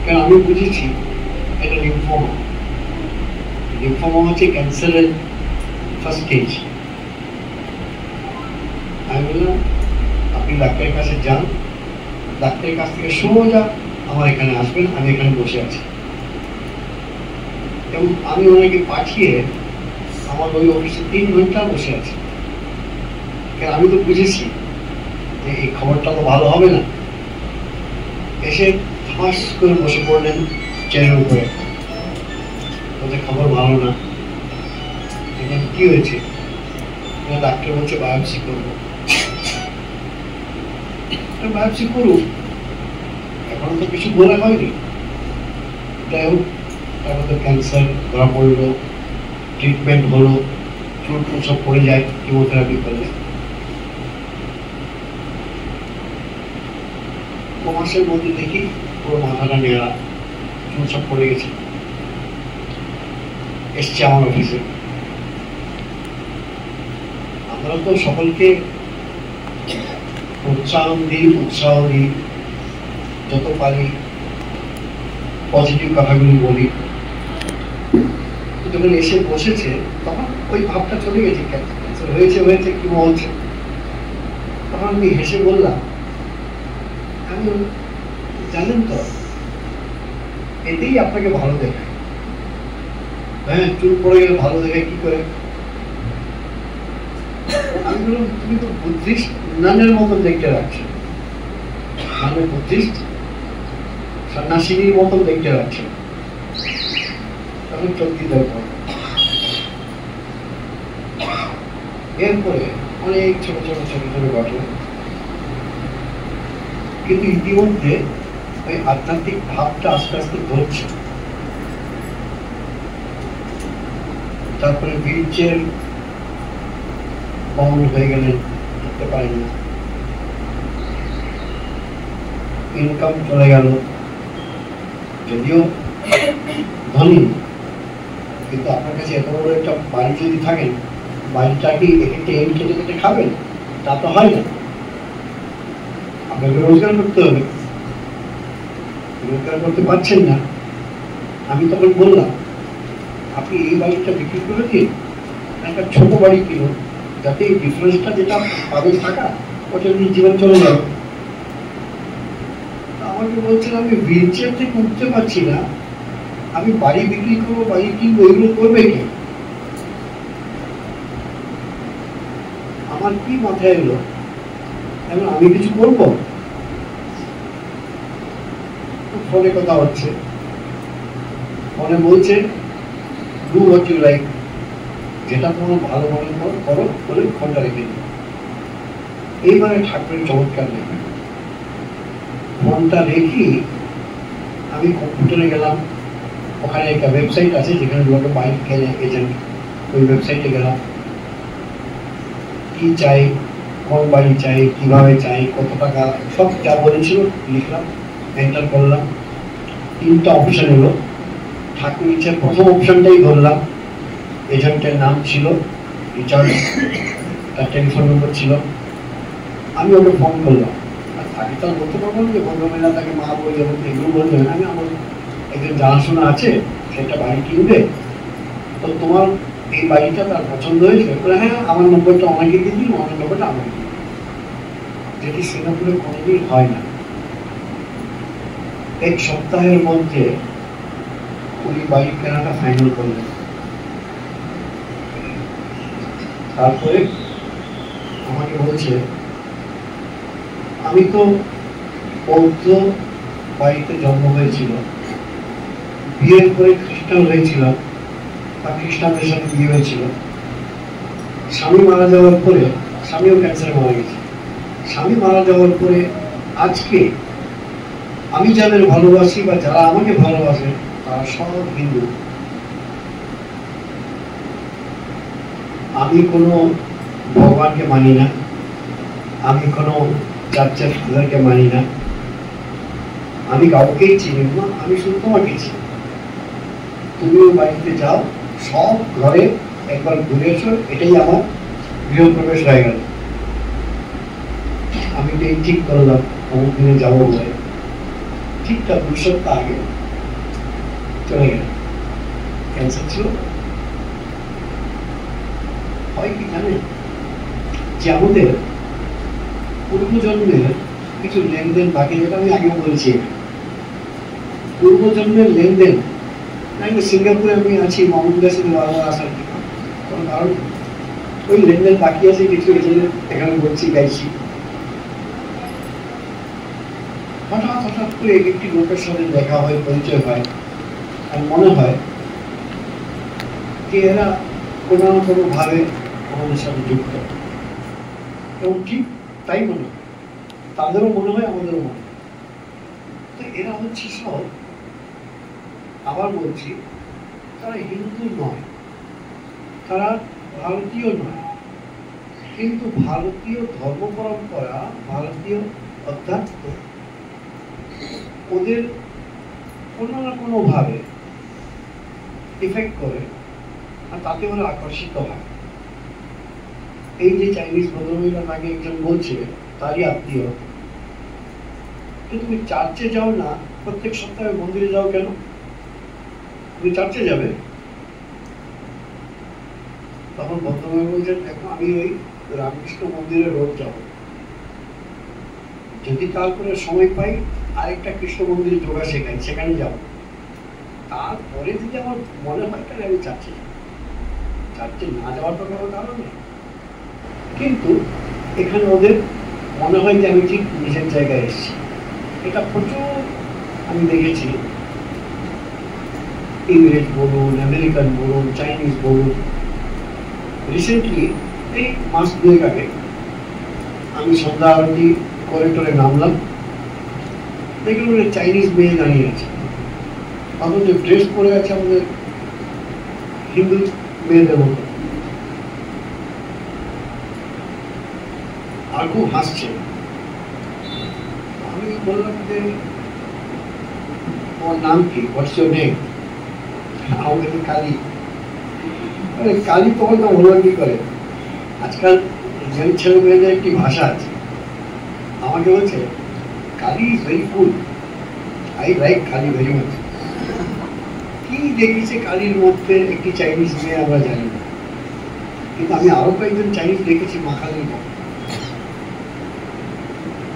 কারণ আমি বুঝেছি এটা লিম্ফোমা। লিম্ফোমা হচ্ছে ক্যান্সারের ফার্স্ট স্টেজ। আমি বললাম, আপনি ডাক্তারের কাছে যান, ডাক্তারের কাছ থেকে সোজা আমার এখানে আসবেন, আমি এখানে বসে আছি। এবং আমি ওনাকে পাঠিয়ে আমার ওই অফিসে 3 ঘন্টা বসে আছি। কারণ আমি তো বুঝেছি যে এই খবরটা তো ভালো হবে না। এসে ফাঁস করে বসে পড়লেন চেয়ারের উপরে, ওদের খবর ভালো না। কি হয়েছে? ডাক্তার বলছে বায়োপসি করবো। বায়োপসি করুক, এখন তো কিছু বলা হয়নি। যাই হোক, তারপর তো ক্যান্সার ধরা পড়লো, ট্রিটমেন্ট হলো, চুল টুল সব পড়ে যায় কিমোথেরাপি করলে। 2 মাসের মধ্যে দেখি পুরো মাথাটা নেড়া, চুল সব পড়ে গেছে। এসছে আমার অফিসে। আমরা তো সকলকে উৎসাহ দিই, যত পারি পজিটিভ কথাগুলি বলি। যখন এসে বসেছে তখন ওই ভাবটা চলে গেছে, ক্যান্সার হয়েছে কি বলছে। তখন আমি হেসে বললাম, আমি জানেন তো এতেই আপনাকে ভালো দেখায়। হ্যাঁ, চুল পড়ে গেলে ভালো দেখায় কি করে? আমি বললাম, তুমি তো বুদ্ধিস্ট নানের মতন দেখতে রাখছো। মানে বুদ্ধিস্ট সন্ন্যাসিনীর মতন দেখতে রাখছো। তখন চোখ দিতে হবে। এরপরে অনেক ছোট ছোট ঘটনা। কিন্তু ইতিমধ্যে ওই আধ্যাত্মিক ভাবটা আস্তে আস্তে ধরছে। তারপরে হুইলচেয়ার বন্ধ হয়ে গেলেন, করতে পারেন না। ইনকাম চলে গেল, যদিও ধনী, কিন্তু আপনার কাছে এত বড় একটা বাড়ি যদি থাকেন, বাড়িটা কি এখানে এম কেটে কেটে খাবেন? তা তো হয় না। আপনাকে রোজগার করতে হবে, রোজগার করতে পারছেন না। আমি তখন বললাম, আপনি এই বাড়িটা বিক্রি করে দিন, একটা ছোট বাড়ি কিনুন, যাতে এই ডিফারেন্সটা যেটা পাবেন টাকা, ওটা নিয়ে জীবন চলে যাবে। আমাকে বলছেন, আমি হুইলচেয়ার থেকে উঠতে পারছি না, আমি বাড়ি বিক্রি করবো, বাড়ি কিনবো, এগুলো করবে কি? আমার কি মাথায় এলো, এখন আমি কিছু করবো? ফোনে কথা হচ্ছে, ফোনে বলছে ডু হোয়াট ইউ লাইক, যেটা তোমার ভালো মনে করো বলে ফোনটা রেখে দিও। এইবারে ঠাকুরের চমৎকার দেখবে। ফোনটা রেখে আমি কম্পিউটারে গেলাম, ওখানে একটা ওয়েবসাইট আছে যেখানে লোকে বাইক কেনে এজেন্ট, ওই ওয়েবসাইটে গেলাম। কি চাই, কোন বাড়ি চাই, কিভাবে চাই, কত টাকা, সব যা বলেছিল লিখলাম, এন্টার করলাম। 3টা অপশন এলো। ঠাকুর ইচ্ছার প্রথম অপশনটাই ধরলাম। এজেন্টের নাম ছিল রিচার্ড, তার টেলিফোন নম্বর ছিল। আমি ওকে ফোন করলাম। আর তাকে তো বলতে পারবো না যে ভদ্রমহিলা তাকে মা বলে এগুলো বলতে হবে। আমি আমার একজন জানাশোনা আছে, সেটা বাড়ি কিনবে, তো তোমার এই বাড়িটা তার পছন্দ হয়েছে? বলে হ্যাঁ, আমার নম্বরটা আমাকে দিয়ে দিন, আমার নম্বরটা আমাকে দিন। যেটি সিঙ্গাপুরে কোনোদিন হয় না। 1 সপ্তাহের মধ্যে উনি বাড়ি কেনাটা ফাইনাল করলেন। তারপরে আমাকে বলছে, আমি তো বৌদ্ধ বাড়িতে জন্ম হয়েছিল, বিয়ের পরে খ্রিস্টান হয়েছিলাম বা খ্রিস্টানদের সাথে বিয়ে হয়েছিল। স্বামী মারা যাওয়ার পরে, স্বামীও ক্যান্সারে মারা গেছে, স্বামী মারা যাওয়ার পরে আজকে আমি যাদের ভালোবাসি বা যারা আমাকে ভালোবাসে তারা সব হিন্দু। আমি কোনো ভগবানকে মানি না, আমি কোনো চার্চের ফাদারকে মানি না, আমি কাউকেই চিনি না, আমি শুধু তোমাকে চিনি। তুমিও বাড়িতে যাও, সব ঘরে একবার ঘুরে এসো, এটাই আমার গৃহপ্রবেশ হয়ে গেল। আমি তো এই ঠিক করলাম অমুক দিনে যাবো বলে, ঠিকঠাক 2 সপ্তাহ আগে চলে গেল। ক্যান্সার ছিল। হয় কি জানেন যে আমাদের পূর্বজন্মের কিছু লেনদেন বাকি, যেটা আমি আগেও বলেছি, পূর্বজন্মের লেনদেন। সিঙ্গাপুরে আমি আছি, মামুনদের সাথে বারবার আসার কোনো কারণ ওই লেনদেন বাকি আছে কিছু, এখানে বলছি গাইছি। হঠাৎ করে একটি লোকের সাথে দেখা হয়, পরিচয় হয়, আর মনে হয় যে এরা কোনো না কোনো ভাবে আমাদের সাথে যুক্ত, এবং ঠিক তাই মনে হয়, তাদেরও মনে হয়, আমাদেরও মনে হয়। তো এরা হচ্ছে সব, আবার বলছি, তারা হিন্দু নয়, তারা ভারতীয় নয়, কিন্তু ভারতীয় ধর্ম পরম্পরা, ভারতীয় অধ্যাত্ম ওদের কোনো না কোনো ভাবে ইফেক্ট করে, আর তাতে ওরা আকর্ষিত হয়। এই যে চাইনিজ ভদ্রমহিলা আগে একজন বলছে তারই আত্মীয়, তুমি চার্চে যাও না, প্রত্যেক সপ্তাহে মন্দিরে যাও কেন? তুমি চার্চে যাবে। তখন ভদ্রমহিলা বলছেন, দেখো আমি ওই রামকৃষ্ণ মন্দিরে রোজ যাব, যদি তারপরে সময় পাই আরেকটা কৃষ্ণ মন্দিরে যোগা শেখাই, সেখানে যাব, তারপরে যদি আমার মনে হয় তাহলে আমি চার্চে যাব। চার্চে না যাওয়ার তো কোনো কারণ নেই, কিন্তু এখানে ওদের মনে হয় যে আমি ঠিক নিজের জায়গায় এসেছি। এটা প্রচুর আমি দেখেছি, ইংরেজ বলুন, আমেরিকান বলুন, চাইনিজ বলুন। রিসেন্টলি এই মাস 2 আগে আমি সন্ধ্যা আরতি করিডোরে নামলাম, দেখলাম চাইনিজ মেয়ে দাঁড়িয়ে আছে, অথচ ড্রেস পরে আছে আমাদের হিন্দু মেয়েদের মতো, আর খুব হাসছে। আমি বললাম যে তোমার নাম কি, হোয়াটস ইওর নেম? আমাকে তো কালী। কালী তখন তো বললাম কি করে, আজকাল যেন ছেলে মেয়েদের একটি ভাষা আছে, আমাকে বলছে Kali is very cool, I like Kali very much. কি দেখেছে কালীর মধ্যে একটি চাইনিজ মেয়ে আমরা জানি না, কিন্তু আমি আরো কয়েকজন চাইনিজ দেখেছি মা কালীর মধ্যে।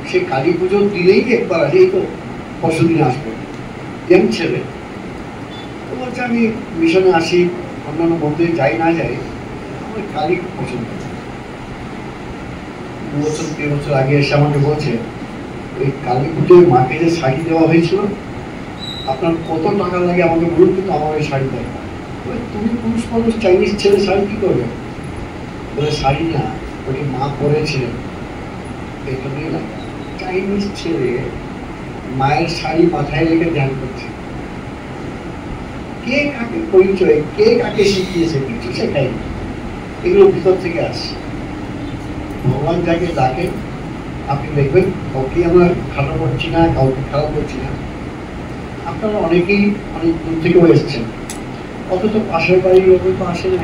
সে কালী পুজো দিলেই একবার আসে, এই তো পরশুদিন আসবে, ইয়াং ছেলে। তো বলছে আমি মিশনে আসি, অন্যান্য মন্দিরে যাই না যাই, আমার কালী খুব পছন্দ। 2 বছর 3 বছর আগে এসে আমাকে বলছে, ওই কালী পুজোয় মাকে যে শাড়ি দেওয়া হয়েছিল, আপনার কত টাকা লাগে আমাকে বলুন, কিন্তু আমার ওই শাড়ি দেয়। তুমি পুরুষ মানুষ, চাইনিজ ছেলে শাড়ি কি করবে? বলে শাড়ি না, ওটি মা পরেছিলেন। এখানে চাইনিজ ছেলে মায়ের শাড়ি মাথায় রেখে ধ্যান করছে। কে কাকে পরিচয়, কে কাকে শিখিয়েছে, কিছু শেখায়নি, এগুলো ভিতর থেকে আসছে। ভগবান যাকে ডাকে, আপনি দেখবেন কাউকে আমরা খারাপ করছি না, কাউকে খারাপ করছি না। আপনারা অনেকেই অনেক দূর থেকেও এসছেন, অথচ পাশের বাড়ির লোকের তো আসে না।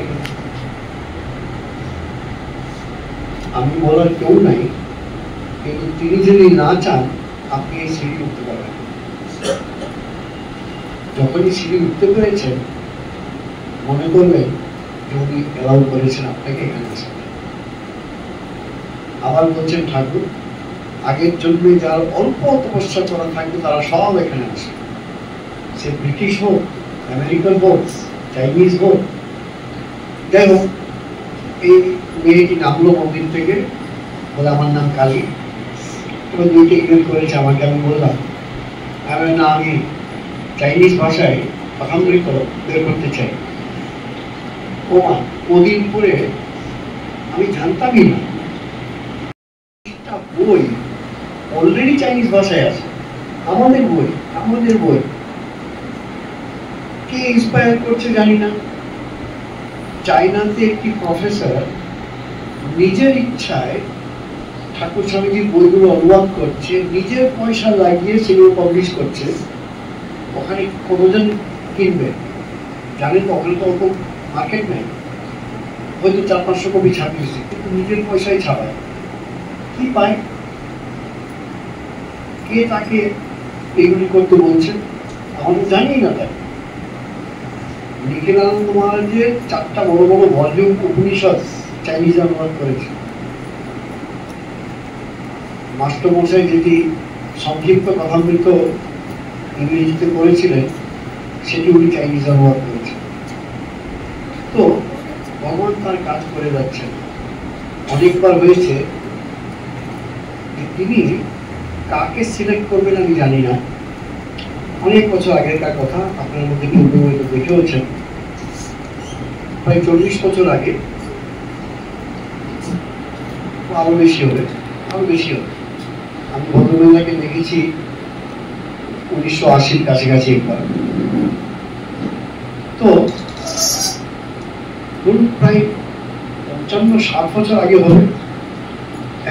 আমি বলার কেউ নাই, কিন্তু তিনি যদি না চান আপনি এই সিঁড়ি উঠতে পারবেন। যখনই সিঁড়ি উঠতে পেরেছেন, মনে করবেন যে উনি এলাউ করেছেন আপনাকে এখানে আসেন। আবার বলছেন ঠাকুর, আগের জন্মে যার অল্প তপস্যা করা থাকবে তারা সব এখানে আসে, সে ব্রিটিশ হোক, আমেরিকান হোক, চাইনিজ হোক। যাই হোক, এই মেয়েটি নামলো মন্দির থেকে, বলে আমার নাম কালী। এবার দুইটা ইমেল করেছে আমাকে। আমি বললাম না আমি চাইনিজ ভাষায় অসামরিক বের করতে চাই। ও মা, ওদিন পরে আমি জানতামই না একটা বই অলরেডি চাইনিজ ভাষায় আছে। আমাদের বই কে ইন্সপায়ার করছে জানি না। চায়নাতে একটি প্রফেসর নিজের ইচ্ছায় ঠাকুর স্বামীজির বইগুলো অনুবাদ করছে, নিজের পয়সা লাগিয়ে সেগুলো পাবলিশ করছে। ওখানে কতজন কিনবে জানেন তো? ওখানে তো অত মার্কেট নেই, হয়তো 400-500 কপি ছাপিয়েছে, কিন্তু নিজের পয়সায় ছাপায়। কি পায়? কে তাকে এগুলি করতে বলছে? আমরা জানি না। তাই নিখিলানন্দ মহারাজের 4টা বড় বড় ভলিউম উপনিষদ চাইনিজ অনুবাদ করেছে। মাস্টারমশাই যেটি সংক্ষিপ্ত কথামৃত ইংরেজিতে করেছিলেন সেটি উনি চাইনিজ অনুবাদ করেছেন। তো ভগবান তার কাজ করে যাচ্ছেন। অনেকবার হয়েছে তিনি কাকে সিলেক্ট করবেন আমি জানি না। অনেক বছর আগেরকার কথা, আপনার মধ্যে কেউ হয়তো দেখেওছেন। প্রায় 40 বছর আগে, আরো বেশি হবে। আমি ভদ্রমহিলাকে দেখেছি 1980-র কাছাকাছি একবার। তো প্রায় 55-60 বছর আগে হবে।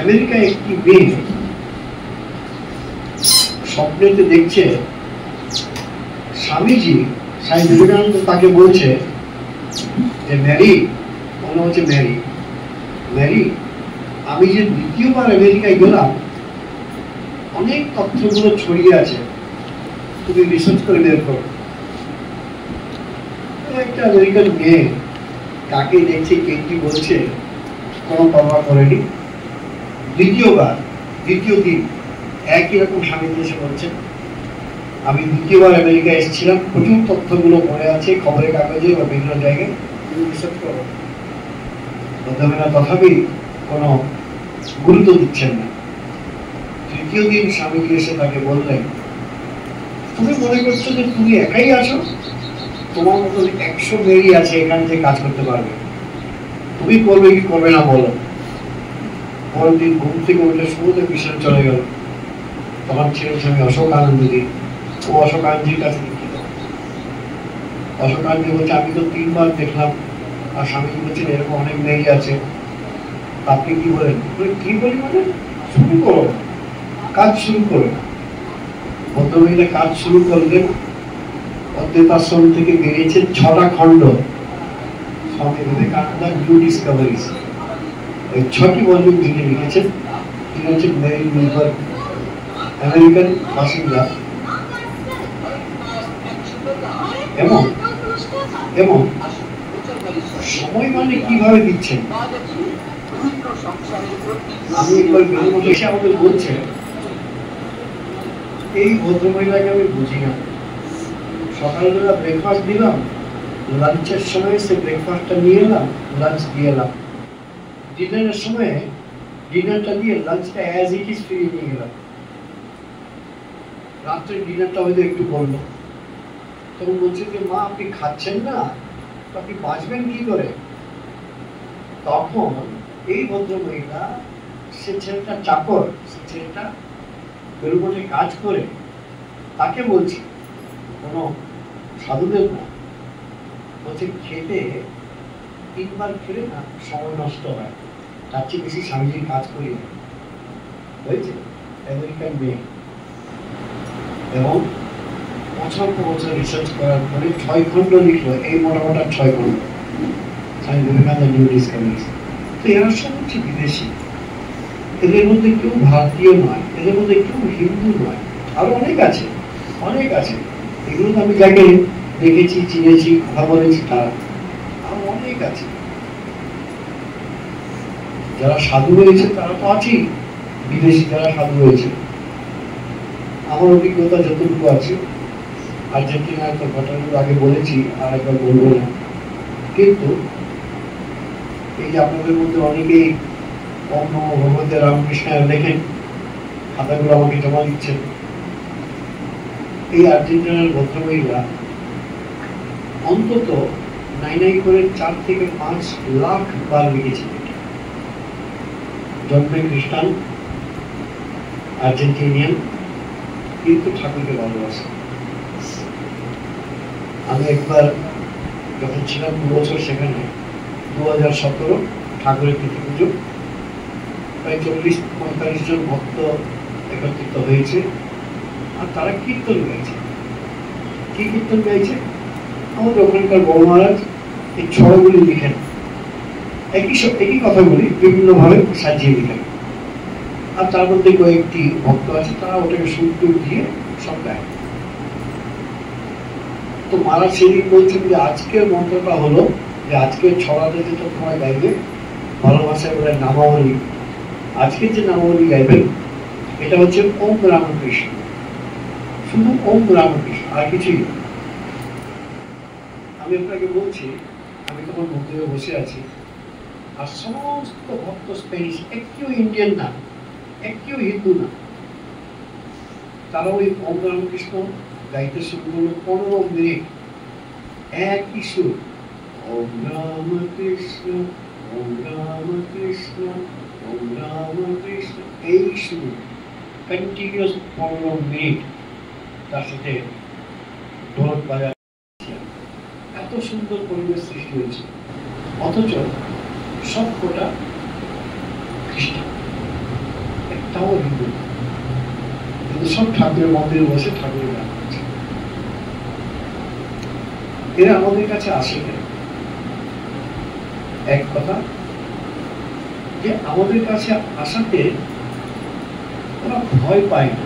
আমেরিকায় একটি মেয়ে স্বপ্নেতে দেখছে স্বামী বিবেকানন্দ তাকে বলছে যে ম্যারি, মনে হচ্ছে ম্যারি, আমি যে দ্বিতীয়বার আমেরিকায় গেলাম, অনেক তথ্যগুলো ছড়িয়ে আছে, তুমি রিসার্চ করে বের করো। একটা আমেরিকান মেয়ে কাকে দেখছে, কে কি বলছে কোনো পরোয়া করেনি। দ্বিতীয় দিন একই রকম স্বামী এসে বলছে, আমি দ্বিতীয়বার আমেরিকায় এসেছিলাম, প্রচুর তথ্যগুলো পড়ে আছে খবরের কাগজে বা বিভিন্ন জায়গায়, তুমি রিসার্চ করো। ভদ্রমহিলা তথাপি কোনো গুরুত্ব দিচ্ছেন না। তৃতীয় দিন স্বামীজি এসে তাকে বললেন, তুমি মনে করছো যে তুমি একাই আছো? তোমার মতো 100 মেয়েই আছে এখানে যে কাজ করতে পারবে, তুমি করবে কি করবে না বলো। পরের দিন ঘুম থেকে উঠে সমুদ্রে পিছনে চলে গেল। তখন ছিলেন স্বামী অশোক আনন্দজি। ও অশোক আনন্দজির কাছে লিখিত। অশোক আনন্দজি বলছে, আমি তো 3বার দেখলাম। আর স্বামীজি বলছেন এরকম অনেক মেয়েই আছে, আপনি কি বলেন? কি বলি মানে শুরু করো, কাজ শুরু করো। ভদ্রমহিলা কাজ শুরু করলেন। অদ্বৈত আশ্রম থেকে বেরিয়েছে 6টা খণ্ড, স্বামী বিবেকানন্দ নিউ ডিসকভারিজ। এই 6টি ভলিউম তিনি লিখেছেন। তিনি হচ্ছেন মেরি উইলবার, আমেরিকান বাসিন্দা। এবং সময় মানে কিভাবে দিচ্ছেন। আমি একবার এসে আমাদের বলছে, এই ভদ্রমহিলাকে আমি বুঝি না। সকালবেলা ব্রেকফাস্ট দিলাম, লাঞ্চের সময় সে ব্রেকফাস্টটা নিয়ে এলাম, লাঞ্চ দিয়ে এলাম। ডিনারের সময় ডিনারটা দিয়ে লাঞ্চটা অ্যাজ ইট ইজ ফিরিয়ে নিয়ে গেলাম। রাত্রের ডিনারটা হয়তো একটু বললো। তখন বলছে যে মা আপনি খাচ্ছেন না, তো আপনি বাঁচবেন কি করে? তখন এই ভদ্রমহিলা, সে ছেলেটা চাকর, সে ছেলেটা বেলুমঠে কাজ করে, তাকে বলছি, কোনো সাধুদের না, বলছে খেতে 3বার খেলে না সময় নষ্ট হয়, তার চেয়ে বেশি স্বামীজির কাজ করি না। হয়েছে আমেরিকান মেয়ে। এবং বছর পর বছর রিসার্চ করার পরে 6 খণ্ড লিখলো। এই মোটামোটা 6 খণ্ড স্বামী বিবেকানন্দ নিউ ডিসকভারিজ। তো এরা সব হচ্ছে বিদেশি। এদের মধ্যে কেউ ভারতীয় নয়, এদের মধ্যে কেউ হিন্দু নয়। আরো অনেক আছে। এগুলো তো আমি যাকে দেখেছি, চিনেছি, কথা বলেছি, তারা আরো অনেক আছে। যারা সাধু হয়েছে তারা তো আছেই, বিদেশি যারা সাধু হয়েছে। আমার অভিজ্ঞতা যতটুকু আছে, আর্জেন্টিনার তো ঘটনাগুলো আগে বলেছি, আর একবার বলবো না। কিন্তু এই যে আপনাদের মধ্যে অনেকেই অন্য ভগবতে রামকৃষ্ণের লেখেন, খাতাগুলো আমাকে জমা দিচ্ছেন। এই আর্জেন্টিনার ভদ্রমহিলা অন্তত নাই করে 4 থেকে 5 লাখ বার লিখেছেন। জন্মে খ্রিস্টান, আর্জেন্টিনিয়ান, কিন্তু ঠাকুরকে ভালোবাসে। আমি একবার যখন ছিলাম 2 বছর সেখানে, 2017 ঠাকুরের তিথি পুজো, প্রায় 40-45 জন ভক্ত একত্রিত হয়েছে, আর তারা কীর্তন গাইছে। কি কীর্তন গাইছে? আমাদের ওখানকার বড় মহারাজ এই ছড়াগুলি লিখেন, একই কথাগুলি বিভিন্নভাবে সাজিয়ে লিখেন, আর তার মধ্যে কয়েকটি ভক্ত আছে তারা ওটাকে সুর দিয়ে সব গায়। তো মহারাজ সেদিন বলছেন যে আজকের মন্ত্রটা হলো যে আজকের ছড়াতে যেটা তোমরা গাইবে, ভালোবাসায় বলে নামাবলী, আজকের যে নামাবলী গাইবেন এটা হচ্ছে ওম রামকৃষ্ণ, শুধু ওম রামকৃষ্ণ, আর কিছুই না। আমি আপনাকে বলছি, আমি তখন মন্দিরে বসে আছি, আর সমস্ত ভক্ত স্প্যানিশ, একটিও ইন্ডিয়ান না, একটিও হিন্দু না, তারা ওই ওম রামকৃষ্ণ গাইতে শুরু করলো। 15 মিনিট একই সুর, ওম রামকৃষ্ণ, ওম রামকৃষ্ণ, ওম রামকৃষ্ণ, এই সুর কন্টিনিউয়াস 15 মিনিট, তার সাথে ঢোল বাজা। এত সুন্দর পরিবেশ সৃষ্টি হয়েছে, অথচ সব কটা খ্রিস্টান, একটাও হিন্দু, কিন্তু সব ঠাকুরের মন্দিরে বসে ঠাকুরের গান করছে। এরা আমাদের কাছে আসে কেন? এক কথা যে আমাদের কাছে আসাতে ওরা ভয় পায় না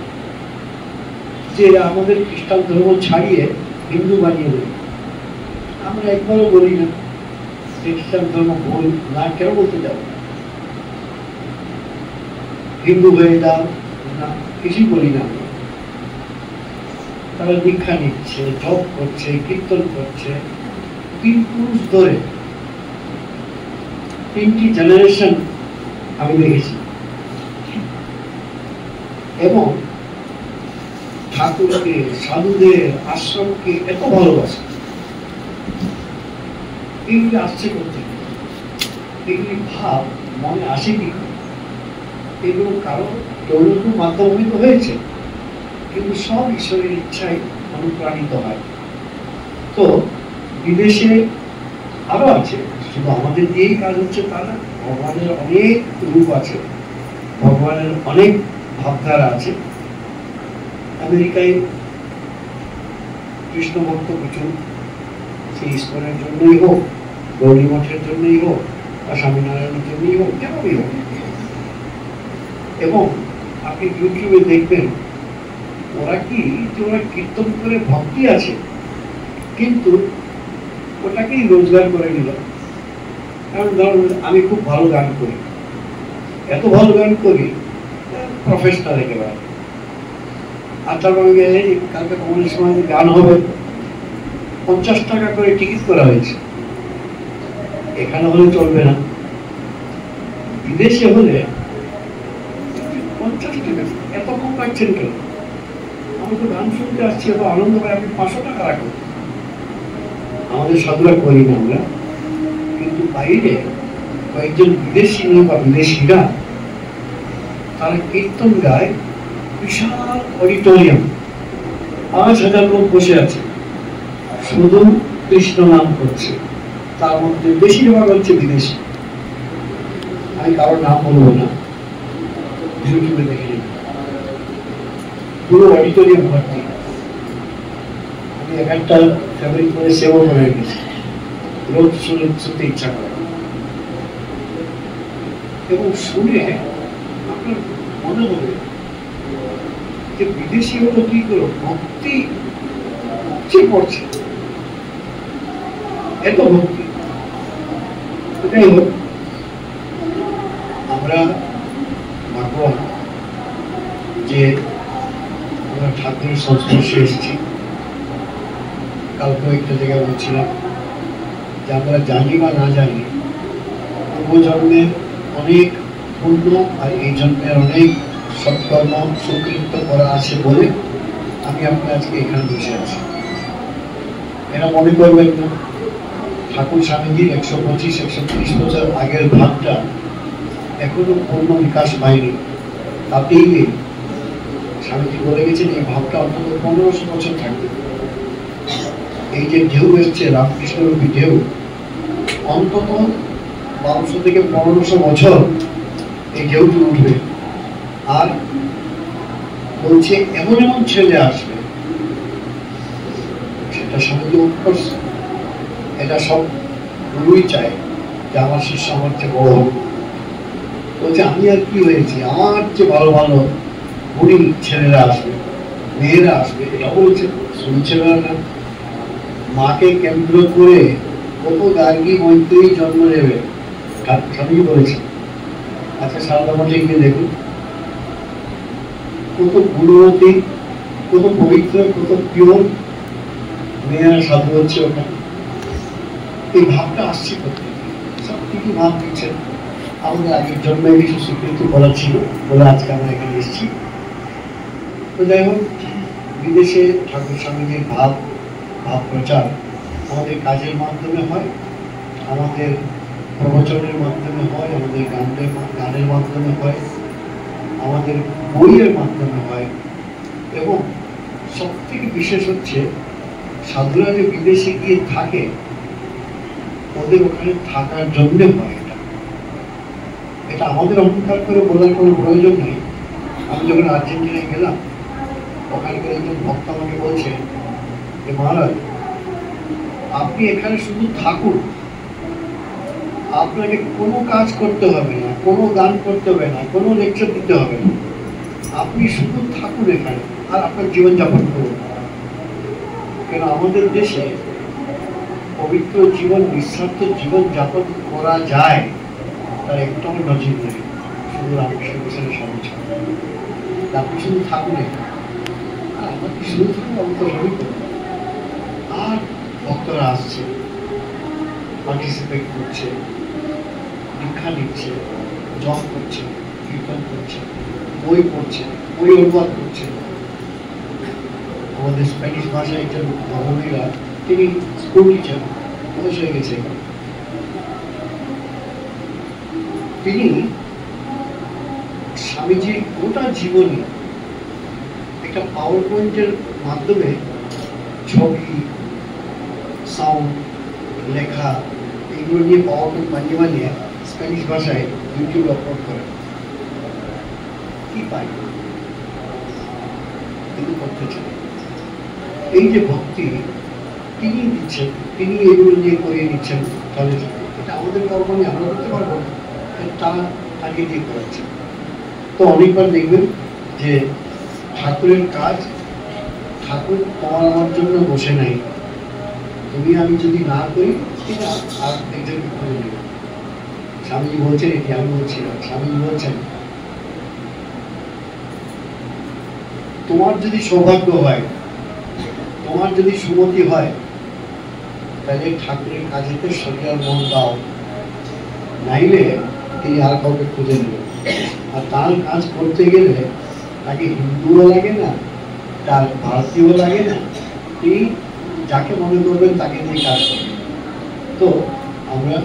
যে এরা আমাদের খ্রিস্টান ধর্ম ছাড়িয়ে হিন্দু বানিয়ে দেবে। আমরা একবারও বলি না খ্রিস্টান ধর্ম ভুল, না, কেন বলতে যাব? হিন্দু হয়ে যাও না, কিছুই বলি না। তারা দীক্ষা নিচ্ছে, জপ করছে, কীর্তন করছে, 3 পুরুষ ধরে 3টি জেনারেশন আমি দেখেছি, এবং ঠাকুরকে, সাধুদের, আশ্রমকে এত ভালোবাসে। এগুলি আসছে করতে, এগুলি ভাব মনে আসে কি? এগুলো কারো দৌলতর মাধ্যমে তো হয়েছে, কিন্তু সব ঈশ্বরের ইচ্ছায় অনুপ্রাণিত হয়। তো বিদেশে আরো আছে, শুধু আমাদের দিয়েই কাজ হচ্ছে তা না, ভগবানের অনেক রূপ আছে, ভগবানের অনেক ভাবধারা আছে। আমেরিকায় কৃষ্ণ ভক্ত প্রচুর, সেই ইস্কনের জন্যই হোক, গৌরী মঠের জন্যই হোক, বা স্বামীনারায়ণের জন্যই হোক, যেভাবেই হোক। এবং আপনি ইউটিউবে দেখবেন ওরা কি, যে ওরা কীর্তন করে ভক্তি আছে, কিন্তু ওটাকেই রোজগার করে নিল। কারণ ধরুন আমি খুব ভালো গান করি, এত ভালো গান করি, প্রফেশনাল একেবারে, আর তারপরে কালকে কমলের সময় গান হবে, 50 টাকা করে টিকিট করা হয়েছে। এখানে হলে চলবে না, বিদেশে হলে 50 টাকা, এত কম রাখছেন কেন? আমি তো গান শুনতে আসছি, এত আনন্দ পাই, আপনি 500 টাকা রাখুন। আমাদের সাধুরা করি না আমরা, কিন্তু বাইরে কয়েকজন বিদেশি বা বিদেশিরা তারা কীর্তন গায়, বিশাল অডিটোরিয়াম, 5000 লোক বসে আছে, শুধু কৃষ্ণ নাম করছে, তার মধ্যে বেশিরভাগ হচ্ছে বিদেশি। আমি কারোর নাম বলবো না, ইউটিউবে দেখে নিন, পুরো অডিটোরিয়াম ভর্তি। আমি একটা ফ্যামিলি করে সেবা করে গেছি, রোজ শুনতে ইচ্ছা করে, এবং শুনে আপনার মনে হবে যে বিদেশি হলো কি করে ভক্তি পড়ছে, এত ভক্তি। এটাই হোক, আমরা ভাগ্যবান যে আমরা ঠাকুরের সংস্পর্শে এসেছি। কালকে একটা জায়গায় বলছিলাম যে আমরা জানি বা না জানি, পূর্বজন্মের অনেক পুণ্য আর এই জন্মের অনেক সৎকর্ম সুকৃত করা আছে বলে আমি আপনার আজকে এখানে বসে আছি। এরা মনে করবেন না ঠাকুর স্বামীজির 125-130 বছর আগের ভাবটা এখনো পূর্ণ বিকাশ পায়নি, তাতেই নেই। স্বামীজি বলে গেছেন এই ভাবটা অন্তত 1500 বছর থাকবে। এই যে ঢেউ এসছে রামকৃষ্ণরূপী ঢেউ, অন্তত 1200 থেকে 1500 বছর এই ঢেউটি উঠবে। আর বলছে এমন এমন ছেলে আসবে, সেটা স্বামীজি উৎকর্ষ। এটা সব গুরুই চায় যে আমার শিষ্য আমার চেয়ে বড় হোক। বলছে আমি আর কি হয়েছি, আমার চেয়ে ভালো ভালো বুড়ি ছেলেরা আসবে, মেয়েরা আসবে। এটা বলছে, শুনছেলেরা না। মাকে কেন্দ্র করে কত গার্গী মৈত্রী জন্ম নেবে স্বামীজি বলেছে। আচ্ছা সারদা মঠে গিয়ে দেখুন কত গুণবতী, কত পবিত্র, কত পিওর মেয়েরা সাধু হচ্ছে ওখানে। এই ভাবটা আসছে করতে সব কিছু ভাব দিচ্ছেন। আমাদের আগের জন্মে কিছু স্বীকৃতি করা ছিল বলে আজকে আমরা এখানে এসেছি। তো যাই হোক, বিদেশে ঠাকুর স্বামীজির ভাব প্রচার আমাদের কাজের মাধ্যমে হয়, আমাদের প্রবচনের মাধ্যমে হয়, আমাদের গানের মাধ্যমে হয়, আমাদের বইয়ের মাধ্যমে হয়। এবং সব থেকে বিশেষ হচ্ছে সাধুরা যে বিদেশে গিয়ে থাকে, ওদের ওখানে থাকার জন্য হয়। এটা আমাদের অহংকার করে বলার কোনো প্রয়োজন নেই। আমি যখন আর্জেন্টিনায় গেলাম, ওখানকার একজন ভক্ত আমাকে বলছে যে মহারাজ আপনি এখানে শুধু থাকুন, আপনাকে কোনো কাজ করতে হবে না, কোনো গান করতে হবে না, কোনো লেকচার দিতে হবে না, আপনি শুধু থাকুন এখানে আর আপনার জীবনযাপন করুন। কেন আমাদের দেশে পবিত্র জীবন, নিঃস্বার্থ জীবন যাপন করা যায় তার একটু আমার নজির নেই। শুধু রামকৃষ্ণ মিশনের সমাচার আপনি শুধু থাকুন এখানে, আর আমরা কি শুধু থাকুন, আমি তো সবই করব। আর ভক্তরা আসছে, পার্টিসিপেট করছে, দীক্ষা নিচ্ছে, জপ করছে, কীর্তন করছে, বই পড়ছে, বই অনুবাদ করছে। আমাদের স্প্যানিশ ভাষায় একজন ভগবীরা, তিনি স্কুল টিচার, বয়স হয়ে গেছে। তিনি স্বামীজির গোটা জীবনী একটা পাওয়ার পয়েন্টের মাধ্যমে ছবি, সাউন্ড, লেখা এগুলো নিয়ে পাওয়ার পয়েন্ট বানিয়ে বানিয়ে স্প্যানিশ ভাষায় ইউটিউবে আপলোড করেন। কি পাই কিন্তু করতে চান। এই যে ভক্তি তিনি দিচ্ছেন, তিনি এগুলো নিয়ে করিয়ে নিচ্ছেন, তাহলে এটা আমাদের কল্পনায় আমরা করতে পারবো না, তারা তাকে দিয়ে করাচ্ছেন। তো অনেকবার দেখবেন যে ঠাকুরের কাজ, ঠাকুর তোমার আমার জন্য বসে নাই, তুমি আমি যদি না করি ঠিক আর একজনকে করে নেব। স্বামীজি বলছেন, এটি আমি বলছিলাম, স্বামীজি বলছেন তোমার যদি সৌভাগ্য হয়, তোমার যদি সুমতি হয়, তাহলে ঠাকুরের কাজেতে শরীর আর মন দাও, নাইলে তিনি আর কাউকে খুঁজে নেবেন। আর তার কাজ করতে গেলে তাকে হিন্দুও লাগে না, তার ভারতীয় লাগে না, তিনি যাকে মনে করবেন তাকে দিয়ে কাজ করবেন। তো আমরা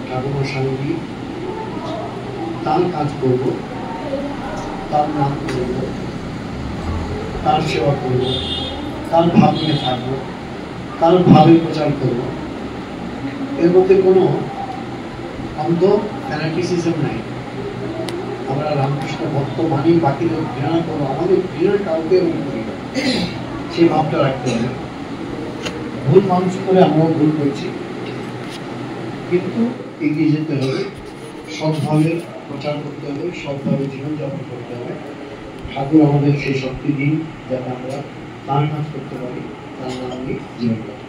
ঠাকুর স্বামীজি তার কাজ করব, তার নাম করব, তার সেবা করব, তার ভাব নিয়ে থাকবো, তার ভাবের প্রচার করব। এর মধ্যে কোনো অন্ধ ফ্যানাটিসিজম নাই। আমরা রামকৃষ্ণ ভক্ত মানি, বাকিদের ঘৃণা করবো, আমাদের ঘৃণার কাউকে আমি করি না, সেই ভাবটা রাখতে হবে। ভুল মানুষ করে আমরাও ভুল করছি, কিন্তু এগিয়ে যেতে হবে, সৎভাবে প্রচার করতে হবে, সৎভাবে জীবনযাপন করতে হবে। ঠাকুর আমাদের সেই শক্তি দিন যাতে আমরা তার কাজ করতে পারি, তার নাম নিয়ে জীবনযাপন।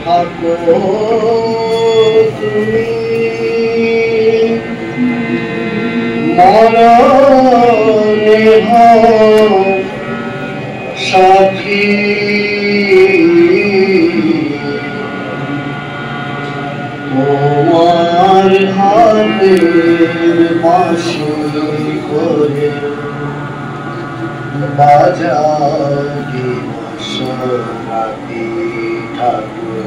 থাকো তুমি মরণে হও সাথী তোমার হাতের বাঁশি করে বাজাবি বসরাতি ঠাকুর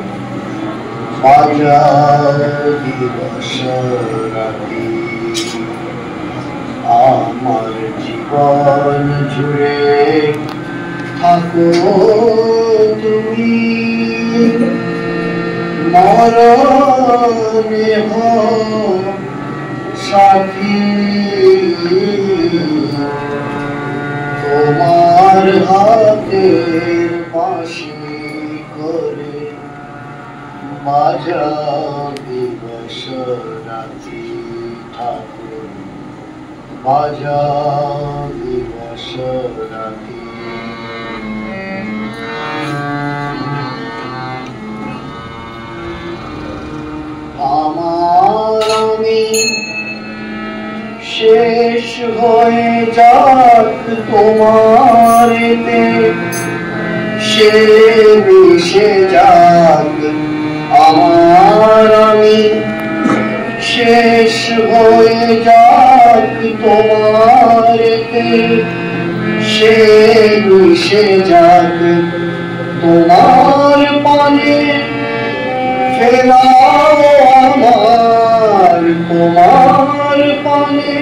বাজাবি বসরাতি আমার জীবন জুড়ে থাকো তুমি মরণে হও সাথী তোমার হাতের বাঁশি করে বাজাবি বসরাতি ঠাকুর বাজাবি বসরাতি আমার আমি শেষ হয়ে যাক তোমারেতে সে মিশে যাক আমার আমি শেষ হয়ে যাক তোমারেতে সে মিশে যাক তোমার পানে ফেরাও আমার তোমার পানে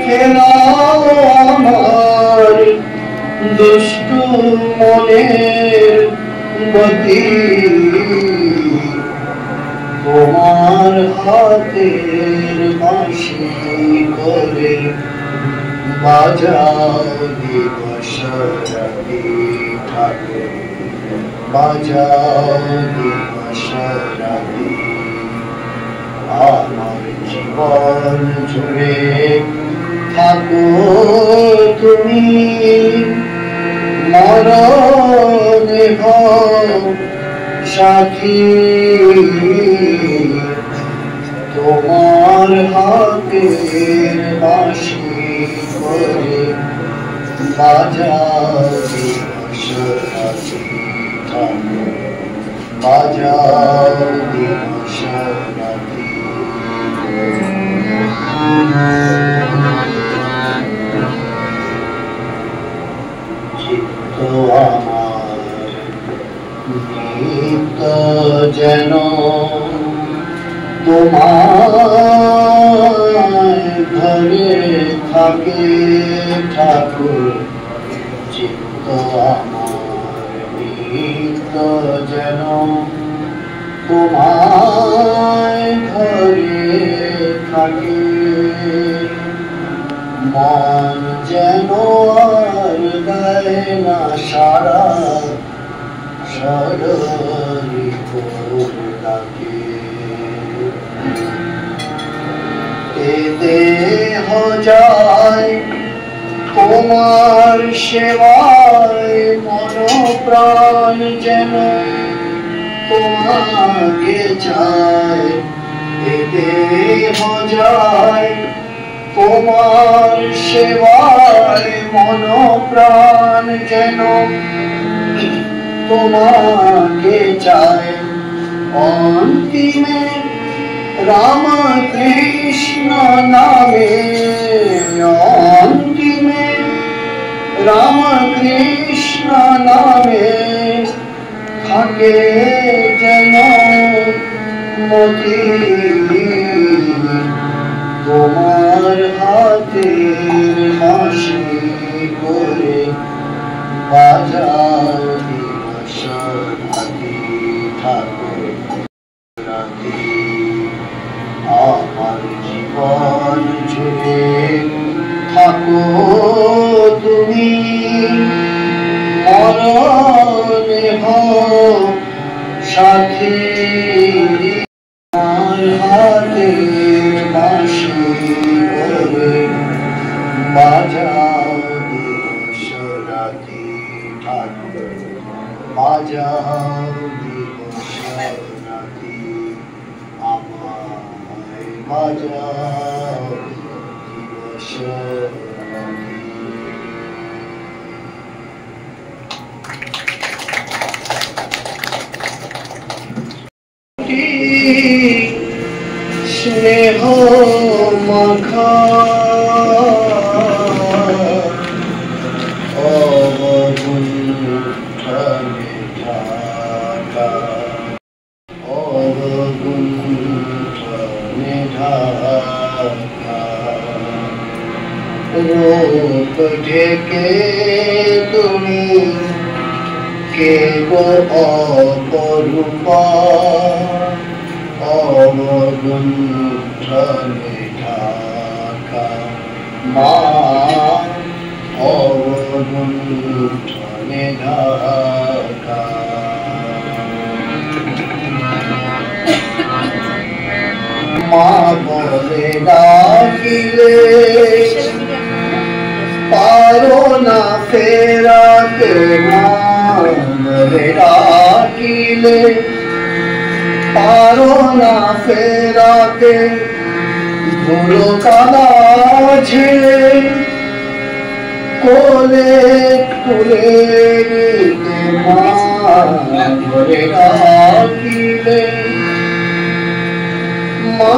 ফেরাও আমার দুষ্টু মনের গতি তোমার হাতের বাঁশি করে বাজাবি বসরাতি ঠাকুর বাজাবি বসরাতি আমার জীবন জুড়ে থাকো তুমি মরণে হও সাথী তোমার হাতের বাঁশি করে বাজাবি বসরাতি ঠাকুর বাজাবি বসরাতি চিত্ত আমার নিত্য যেন তোমার ঘরে থাকে ঠাকুর চিত্ত আমার নিত্য যেন তোমার ঘরে থাকে মন যেন আর দেয় না সারা সররি ডাকে এ দেহ যায় তোমার সেবায় মন প্রাণ যেন তোমাকে চায় এ দেহ যায় তোমার সেবায় মন প্রাণ যেন তোমাকে চায় অন্তিমে রাম কৃষ্ণ নামে অন্তিমে রাম কৃষ্ণ নামে থাকে যেন মতি তোমার হাতের বাঁশি করে বাজাবি বসরাতি ঠাকুর রাতি আমার জীবন জুড়ে থাকো তুমি মরণে হও সাথী আমার হাতের বাঁশি করে বাজাবি বসরাতি ঠাকুর হাজার দিবস স্নেহ মাখা অবগুণ্ঠনে ঢাকা অবগুণ্ঠনে ঢাকা রূপ ঢেকে তুমি কে গো অপরূপা অবগুণ্ঠনে ঢাকা মা অবগুণ্ঠনে ঢাকা মা বলে ডাকিলে পারো না ফেরাতে মা বলে ডাকিলে পারো না ফেরাতে ধুলো কাদা ঝেড়ে কোলে তুলে নিতে মা ধরে রাখিলে মা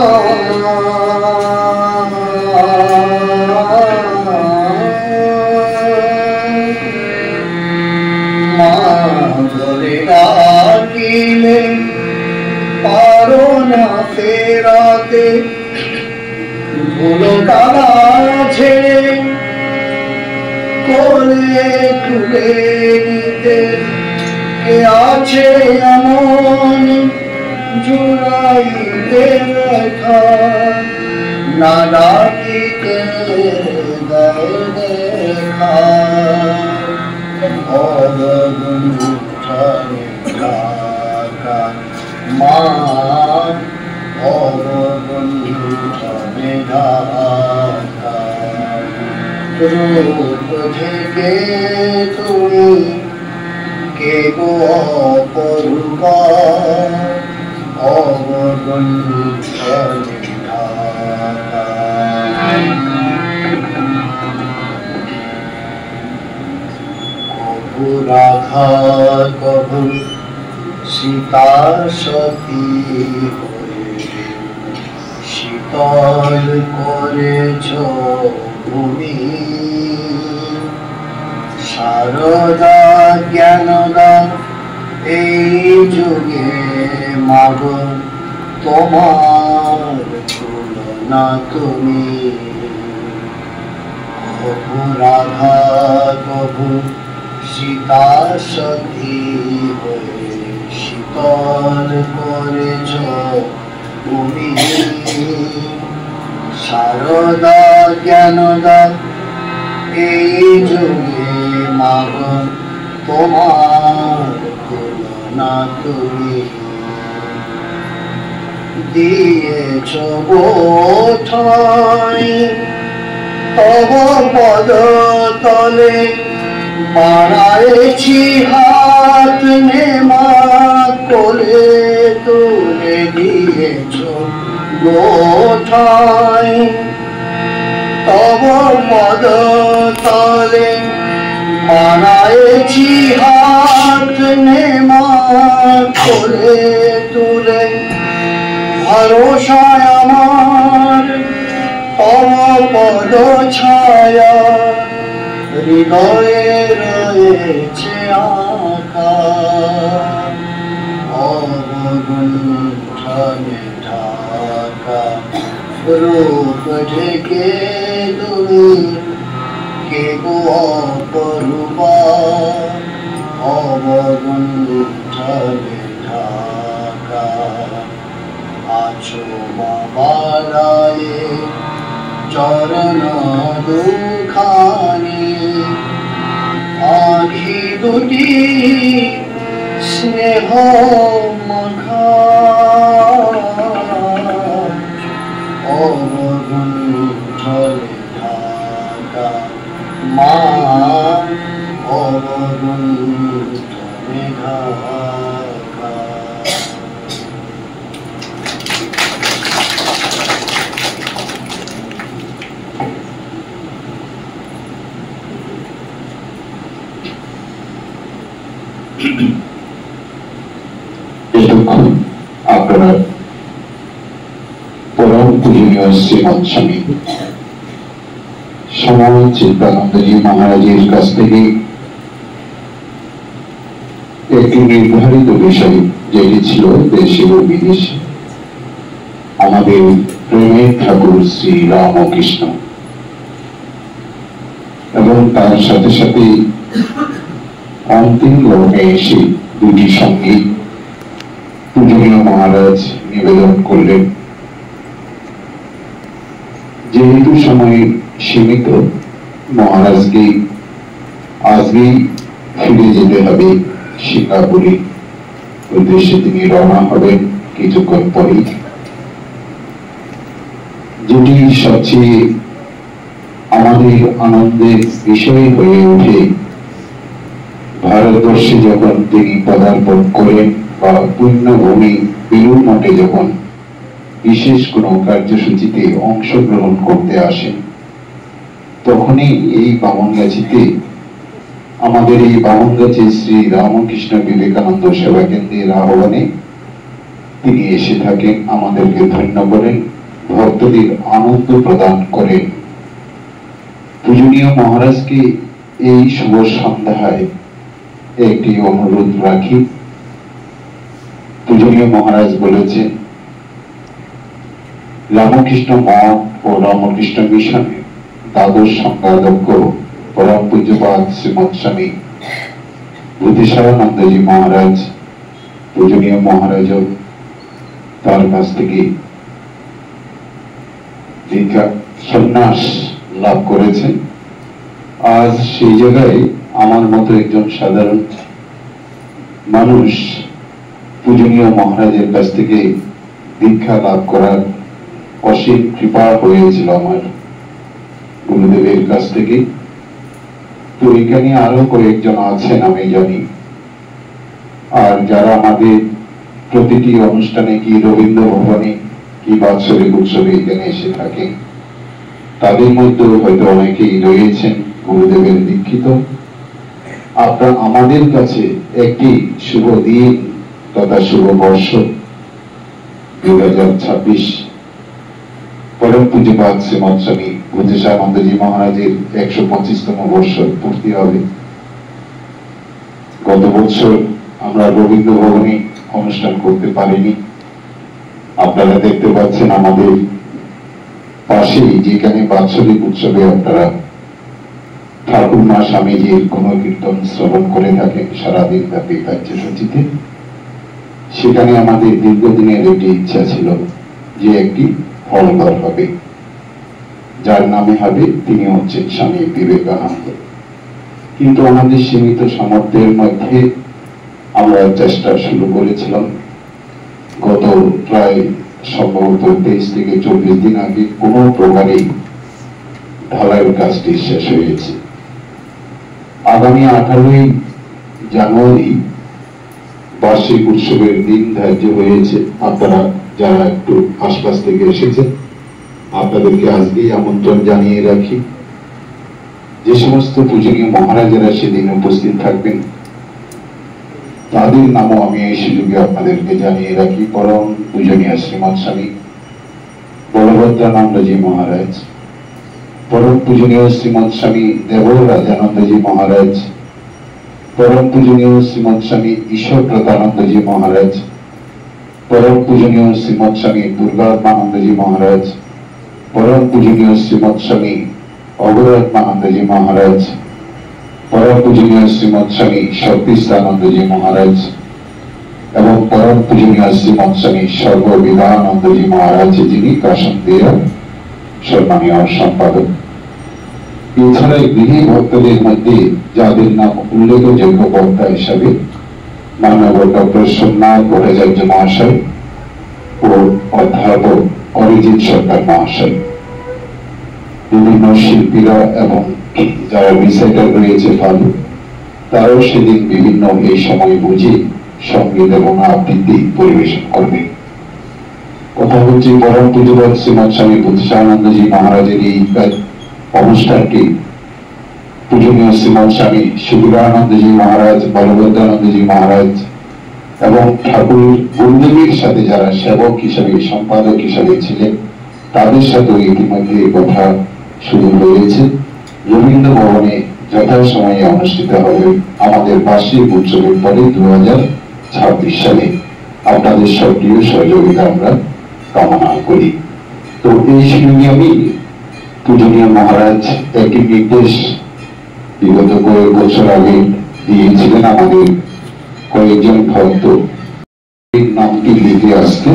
ধরে রাখিলে পারো না ফেরাতে ধুলো কাদা ঝেড়ে কোলে তুলে নিতে কে আছে এমন জুড়াইতে রেখা না ডাকিতে দেয় দেখা অবগুণ্ঠনে ঢাকা মা অবগুণ্ঠনে ঢাকা রূপ থেকে তুমি কে গো অপরূপা অবগুণ্ঠনে ঢাকা কভু রাধা কভু সীতা সতী হয়ে শীতল করেছ ভূমি শারদা জ্ঞানদা এই যুগে মাগ তোমার তুলনা তুমি কভু রাধা কভু সীতা সতী হয়ে শীতল করেছ তুমি শারদা জ্ঞানদা এই যুগে মাগ তোমার তুলনা তুমি দিয়েছ বোঠাই তব পদ তলে বাড়াইছি হাত নে মা কোলে তুলে দিয়েছ বোঠাই তব পদ তলে বাড়াইছি হাত নে মা কোলে তুলে ভরসায় আমার তব পদ ছায়া হৃদয়ে রয়েছে আঁকা অবগুণ্ঠনে ঢাকা রূপ ঢেকে তুমি কে গো অপরূপা অবগুণ্ঠনে ঢাকা আছো বাবালায়ে চরণ দুখানি আখি দুটি স্নেহ মাখা অবগুণ্ঠনে ঢাকা মা অবগুণ্ঠনে ঢাকা
পূজনীয় শ্রীমৎ স্বামী সময় চিত্তানন্দজি মহারাজের কাছ থেকে একটি নির্ধারিত বিষয়, যেটি ছিল দেশে ও বিদেশে আমাদের প্রেমের ঠাকুর শ্রী রামকৃষ্ণ, এবং তার সাথে সাথে অন্তিম লগ্নে এসে দুটি সঙ্গীত পূজনীয় মহারাজ নিবেদন করলেন। যেহেতু সময় সীমিত, মহারাজকে আজকেই ফিরে যেতে হবে সিঙ্গাপুরে উদ্দেশ্যে। তিনি রওনা হবেন কিছুক্ষণ পরেই। যেটি সবচেয়ে আমাদের আনন্দের বিষয় হয়ে ওঠে, ভারতবর্ষে যখন তিনি পদার্পণ করেন বা পুণ্যভূমি বেলুড় মঠে যখন বিশেষ কোনো কার্যসূচিতে অংশগ্রহণ করতে আসেন, তখনই এই বামনগাছিতে, আমাদের এই বামনগাছি শ্রী রামকৃষ্ণ বিবেকানন্দ সেবা কেন্দ্রের আহ্বানে তিনি এসে থাকেন, আমাদেরকে ধন্য করেন, ভক্তদের আনন্দ প্রদান করেন। পূজনীয় মহারাজকে এই শুভ সন্ধ্যায় একটি অনুরোধ রাখি। পূজনীয় মহারাজ বলেছেন, রামকৃষ্ণ মঠ ও রামকৃষ্ণ মিশনের দ্বাদশ সংঘাধ্যক্ষ পরম পূজ্যপাদ শ্রীমৎ স্বামী বুদ্ধিসারানন্দজি মহারাজ, পূজনীয় মহারাজ তার কাছ থেকে দীক্ষা সন্ন্যাস লাভ করেছেন। আজ সেই জায়গায় আমার মতো একজন সাধারণ মানুষ পূজনীয় মহারাজের কাছ থেকে দীক্ষা লাভ করার অসীম কৃপা হয়েছিল আমার গুরুদেবের কাছ থেকে। তো এখানে আরো কয়েকজন আছেন আমি জানি, আর যারা আমাদের প্রতিটি অনুষ্ঠানে কি রবীন্দ্র ভবনে কি বাৎসরিক উৎসবে এখানে এসে থাকেন, তাদের মধ্যে হয়তো অনেকেই রয়েছেন গুরুদেবের দীক্ষিত। আপনার আমাদের কাছে একটি শুভ দিন তথা শুভ বর্ষ 2026 পরম পূজ্যপাদ শ্রীমৎ স্বামী বুদ্ধিসারানন্দজি মহারাজের 125তম বর্ষ পূর্তি হবে। গত বছর আমরা রবীন্দ্র ভবনে অনুষ্ঠান করতে পারিনি। আপনারা দেখতে পাচ্ছেন আমাদের পাশেই যেখানে বাৎসরিক উৎসবে আপনারা ঠাকুর মা স্বামীজির কোন কীর্তন শ্রবণ করে থাকেন সারাদিন ব্যাপী কার্যসূচিতে, সেখানে আমাদের দীর্ঘদিনের একটি ইচ্ছা ছিল যে একটি হলঘর হবে, যার নামে হবে, তিনি হচ্ছেন স্বামী বিবেকানন্দ। কিন্তু আমাদের সীমিত সামর্থ্যের মধ্যে আমরা চেষ্টা শুরু করেছিলাম। গত প্রায় সম্ভবত 23 থেকে 24 দিন আগে কোনো প্রকারেই ঢালাইয়ের কাজটি শেষ হয়েছে। আগামী 18ই জানুয়ারি বার্ষিক উৎসবের দিন ধার্য হয়েছে। আপনারা যারা একটু আশপাশ থেকে এসেছেন, আপনাদেরকে আজকেই আমন্ত্রণ জানিয়ে রাখি। যে সমস্ত পূজনীয় মহারাজেরা সেদিন উপস্থিত থাকবেন, তাদের নামও আমি এই সুযোগে আপনাদেরকে জানিয়ে রাখি। পরম পূজনীয় শ্রীমৎ স্বামী বলভদ্রানন্দজি মহারাজ, পরম পূজনীয় শ্রীমৎ স্বামী দেবরাজানন্দজি মহারাজ, পরম পূজনীয় শ্রীমৎ স্বামী ঈশ্বরপ্রতানন্দজি মহারাজ, পরম পূজনীয় শ্রীমৎ স্বামী দুর্গাত্মানন্দজি মহারাজ, পরম পূজনীয় শ্রীমৎ স্বামী অগরাত্মানন্দজি মহারাজ, পরম পূজনীয় শ্রীমৎ স্বামী শক্তিস্থানন্দজি মহারাজ এবং পরম পূজনীয় শ্রীমৎ স্বামী সর্ববিধানন্দজি মহারাজ, যিনি কাশন্তীয় সম্মানীয় সম্পাদক। এছাড়া গৃহী ভক্তদের মধ্যে যাদের নাম উল্লেখযোগ্য বক্তা হিসাবে মাননীয় ডক্টর সোমনাথ ভট্টাচার্য মহাশয় ও অধ্যাপক অরিজিৎ সরকার মহাশয়, বিভিন্ন শিল্পীরা এবং যারা রিসাইটার রয়েছে ভালো, তারাও সেদিন বিভিন্ন এই সময় বুঝে সঙ্গীত এবং আবৃত্তি পরিবেশন করবে। কথা হচ্ছে পরম পূজ্যপাদ শ্রীমৎ স্বামী বুদ্ধিসারানন্দজি মহারাজের এই অনুষ্ঠানটি পূজনীয় শ্রীমৎ স্বামী সুবিধানন্দজি মহারাজ, বলভদ্রানন্দজি মহারাজ এবং ঠাকুর গুরুদেবের সাথে যারা সেবক হিসাবে, সম্পাদক হিসাবে ছিলেন, তাদের সাথে ইতিমধ্যে কথা শুরু হয়েছে। রবীন্দ্র ভবনে যথাসময়ে অনুষ্ঠিত হবে আমাদের বার্ষিক উৎসবের পরে 2026 সালে। আপনাদের সক্রিয় সহযোগিতা আমরা কামনা করি। তো এই সঙ্গে আমি পূজনীয় মহারাজ একটি নির্দেশ বিগত কয়েক বছর আগে দিয়েছিলেন আমাদের কয়েকজন ভক্ত নামটি লিখে আসতে।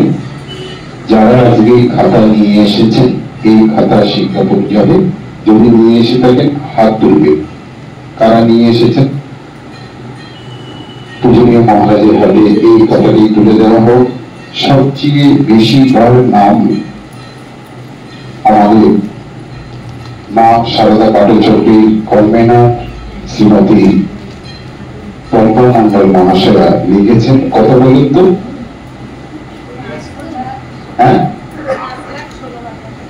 যারা আজকে খাতা নিয়ে এসেছেন, এই খাতা শিক্ষা পরিচালে যদি নিয়ে এসে থাকেন হাত তুলবে। কারা নিয়ে এসেছেন? পূজনীয় মহারাজের হাতে এই খাতাটি তুলে দেওয়া হোক। সবচেয়ে বেশিবার নাম আমাদের মা সারদা পাটচক্রীর কনভেনার শ্রীমতী পম্পা মন্ডল মহাশয়া লিখেছেন। কথা বলেন তো? হ্যাঁ,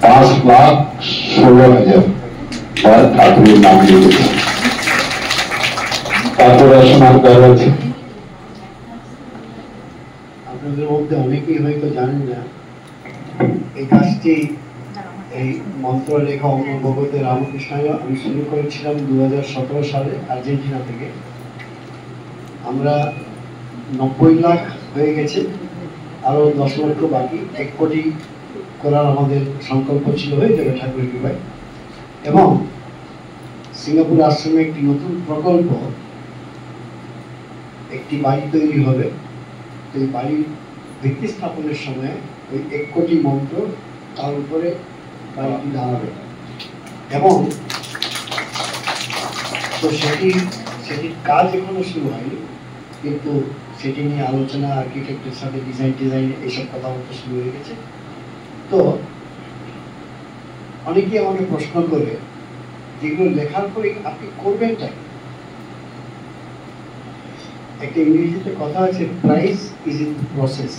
5,16,000 বার ঠাকুরের নাম লিখেছে। তারপর আসুন আর কার আছে?
আপনাদের মধ্যে অনেকেই হয়তো জানেন না, এই কাজটি এই মন্ত্র লেখা ভগবতে রামকৃষ্ণায় আমি শুরু করেছিলাম 2017 সালে আর্জেন্টিনা থেকে। আমরা 90 লাখ হয়ে গেছে, আরো 10 লক্ষ বাকি। 1 কোটি করার আমাদের সংকল্প ছিল, হয়ে যাবে ঠাকুরের কৃপায়। এবং সিঙ্গাপুর আশ্রমে একটি নতুন প্রকল্প, একটি বাড়ি তৈরি হবে। তো এই বাড়ির ভিত্তি স্থাপনের সময় ওই 1 কোটি মন্ত্র তার উপরে বাড়িটি দাঁড়াবে। এবং তো সেটির কাজ এখনো শুরু হয়নি, কিন্তু সেটি নিয়ে আলোচনা, আর্কিটেক্টের সাথে ডিজাইন এইসব কথাবার্তা শুরু হয়ে গেছে। তো অনেকেই আমাকে প্রশ্ন করে, যেগুলো লেখার পরে আপনি করবেনটা কি? একটা ইংরেজিতে কথা আছে, প্রাইস ইজ ইন প্রসেস।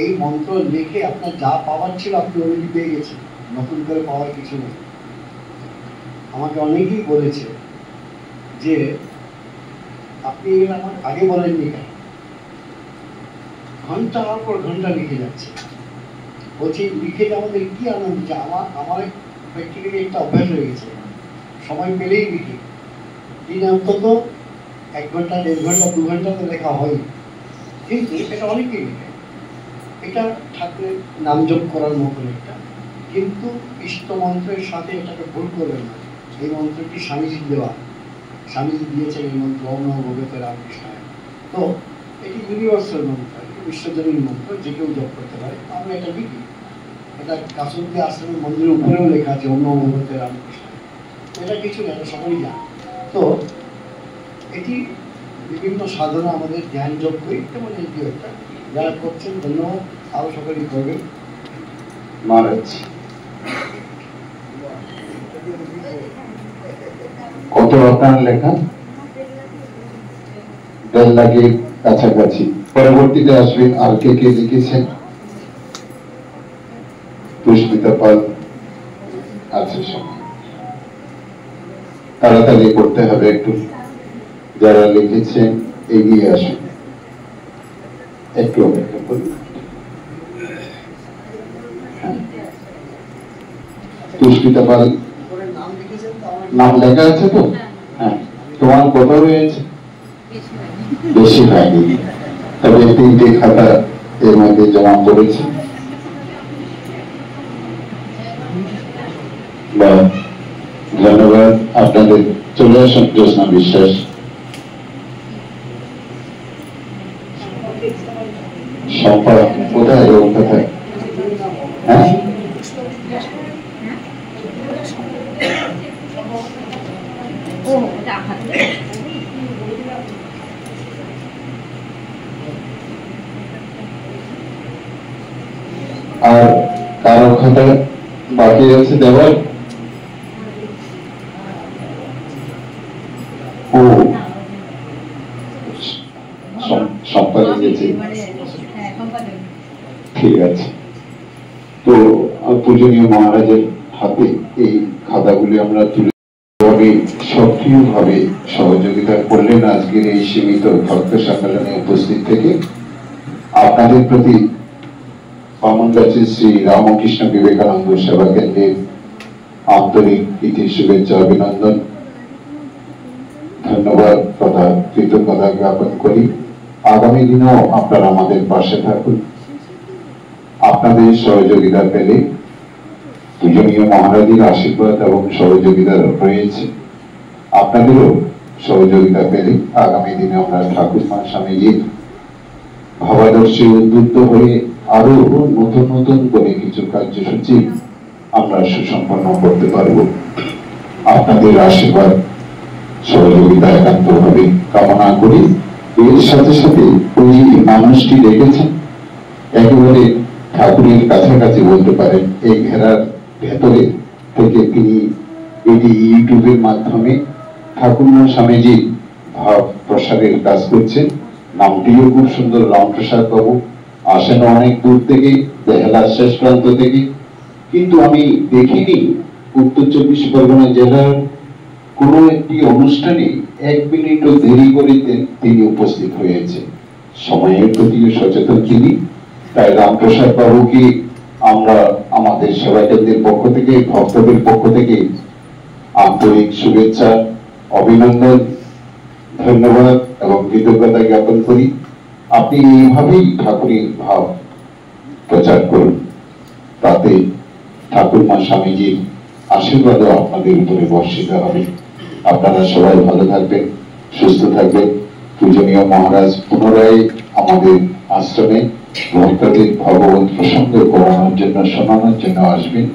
এই মন্ত্র লিখে আপনার যা পাওয়ার ছিল আপনি অলরেডি পেয়ে গেছেন, নতুন করে পাওয়ার কিছু নেই। আমাকে অনেকেই বলেছে যে আপনি আমার আগে বলেননি কেন, ঘন্টার পর ঘন্টা লিখে যাচ্ছে। বলছি লিখে আমাদের কি আনন্দ, যে আমার প্র্যাকটিক্যালি একটা অভ্যাস হয়ে গেছে, সময় পেলেই লিখি। দিনে অন্তত 1 ঘন্টা, 1.5 ঘন্টা, 2 ঘন্টা তো লেখা হয়, কিন্তু এটা অনেকেই লিখে। এটা ঠাকুরের নাম জপ করার মতন একটা, কিন্তু ইষ্ট মন্ত্রের সাথে এটাকে ভুল করবেন না। এই মন্ত্রটি স্বামীজি দেওয়া, স্বামীজি দিয়েছেন এই মন্ত্র, ওম নমো ভগবতে রামকৃষ্ণায়। তো এটি ইউনিভার্সাল মন্ত্র, বিশ্বজনীন মন্ত্র, যে কেউ জপ করতে পারে। আমরা এটা লিখি, এটা কাসুন্দি আশ্রমের মন্দিরের উপরেও লেখা আছে ওম নমো ভগবতে রামকৃষ্ণায়। এটা কিছু না, সকলেই জানে। তো এটি বিভিন্ন সাধনা, আমাদের ধ্যান যোগ করি, তেমন এটিও একটা। যারা করছেন ধন্যবাদ, আরো সকলেই করবেন।
মহারাজ কত আপনার লেখা? 1.5 লাখের কাছাকাছি। পরবর্তীতে আসবেন আর কে কে লিখেছেন? পুষ্পিতা পাল আছে সঙ্গে। তাড়াতাড়ি করতে হবে একটু। যারা লিখেছেন এগিয়ে আসুন, একটু অপেক্ষা করুন। পুষ্পিতা পাল নাম লেখা আছে তো? হ্যাঁ, তোমার কত হয়েছে? বেশি হয়নি, তবে 3টে খাতা এর মধ্যে জমা করেছে। ধন্যবাদ আপনাদের। চলে আসুন জ্যোৎস্না বিশ্বাস। শম্পা কোথায়? ও কোথায়? হ্যাঁ, আর কারো খাতা বাকি আছে দেওয়ার? ও সম্পাদক গেছে, ঠিক আছে। তো পূজনীয় মহারাজের হাতে এই খাতাগুলি আমরা তুলে সক্রিয়ভাবে সহযোগিতা করলেন আজকের এই সীমিত ভক্ত সম্মেলনে উপস্থিত থেকে। আপনাদের প্রতি বামনগাছি শ্রী রামকৃষ্ণ বিবেকানন্দ সেবা কেন্দ্রের আন্তরিক প্রীতি শুভেচ্ছা অভিনন্দন ধন্যবাদ তথা কৃতজ্ঞতা জ্ঞাপন করি। আগামী দিনেও আপনারা আমাদের পাশে থাকুন। আপনাদের সহযোগিতা পেলে পূজনীয় মহারাজের আশীর্বাদ এবং সহযোগিতা রয়েছে, আপনাদেরও সহযোগিতা পেলে আগামী দিনে আমরা ঠাকুরমা স্বামীজির ভাবাদর্শে উদ্বুদ্ধ হয়ে আরো নতুন নতুন করে কিছু কার্যসূচি আমরা সুসম্পন্ন করতে পারব। আপনাদের আশীর্বাদ সহযোগিতা একান্তভাবে কামনা করি। এর সাথে সাথে ওই মানুষটি দেখেছেন একেবারে ঠাকুরের কাছাকাছি বলতে পারেন, এই ঘেরার ভেতরে থেকে তিনি এটি ইউটিউবের মাধ্যমে ঠাকুরমা স্বামীজির ভাব প্রসারের কাজ করছেন। নামটিও খুব সুন্দর, রামপ্রসাদ বাবু আসেন অনেক দূর থেকে, বেহালার শেষ প্রান্ত থেকে, কিন্তু আমি দেখিনি উত্তর 24 পরগনা জেলার কোন একটি অনুষ্ঠানে 1 মিনিটও দেরি করে তিনি উপস্থিত হয়েছে। সময়ের প্রতি সচেতন তিনি। তাই রামপ্রসাদ বাবুকে আমরা আমাদের সেবা কেন্দ্রের পক্ষ থেকে, ভক্তদের পক্ষ থেকে আন্তরিক শুভেচ্ছা, অভিনন্দন, ধন্যবাদ এবং কৃতজ্ঞতা জ্ঞাপন করি। আপনি এইভাবেই ঠাকুরের ভাব প্রচার করুন, তাতে ঠাকুরমা স্বামীজির আশীর্বাদও আপনাদের উপরে বর্ষিত হবে। আপনারা সবাই ভালো থাকবেন, সুস্থ থাকবেন। পূজনীয় মহারাজ পুনরায় আমাদের আশ্রমে ভক্তদের ভগবত প্রসঙ্গ করানোর জন্য, শোনানোর জন্য আসবেন,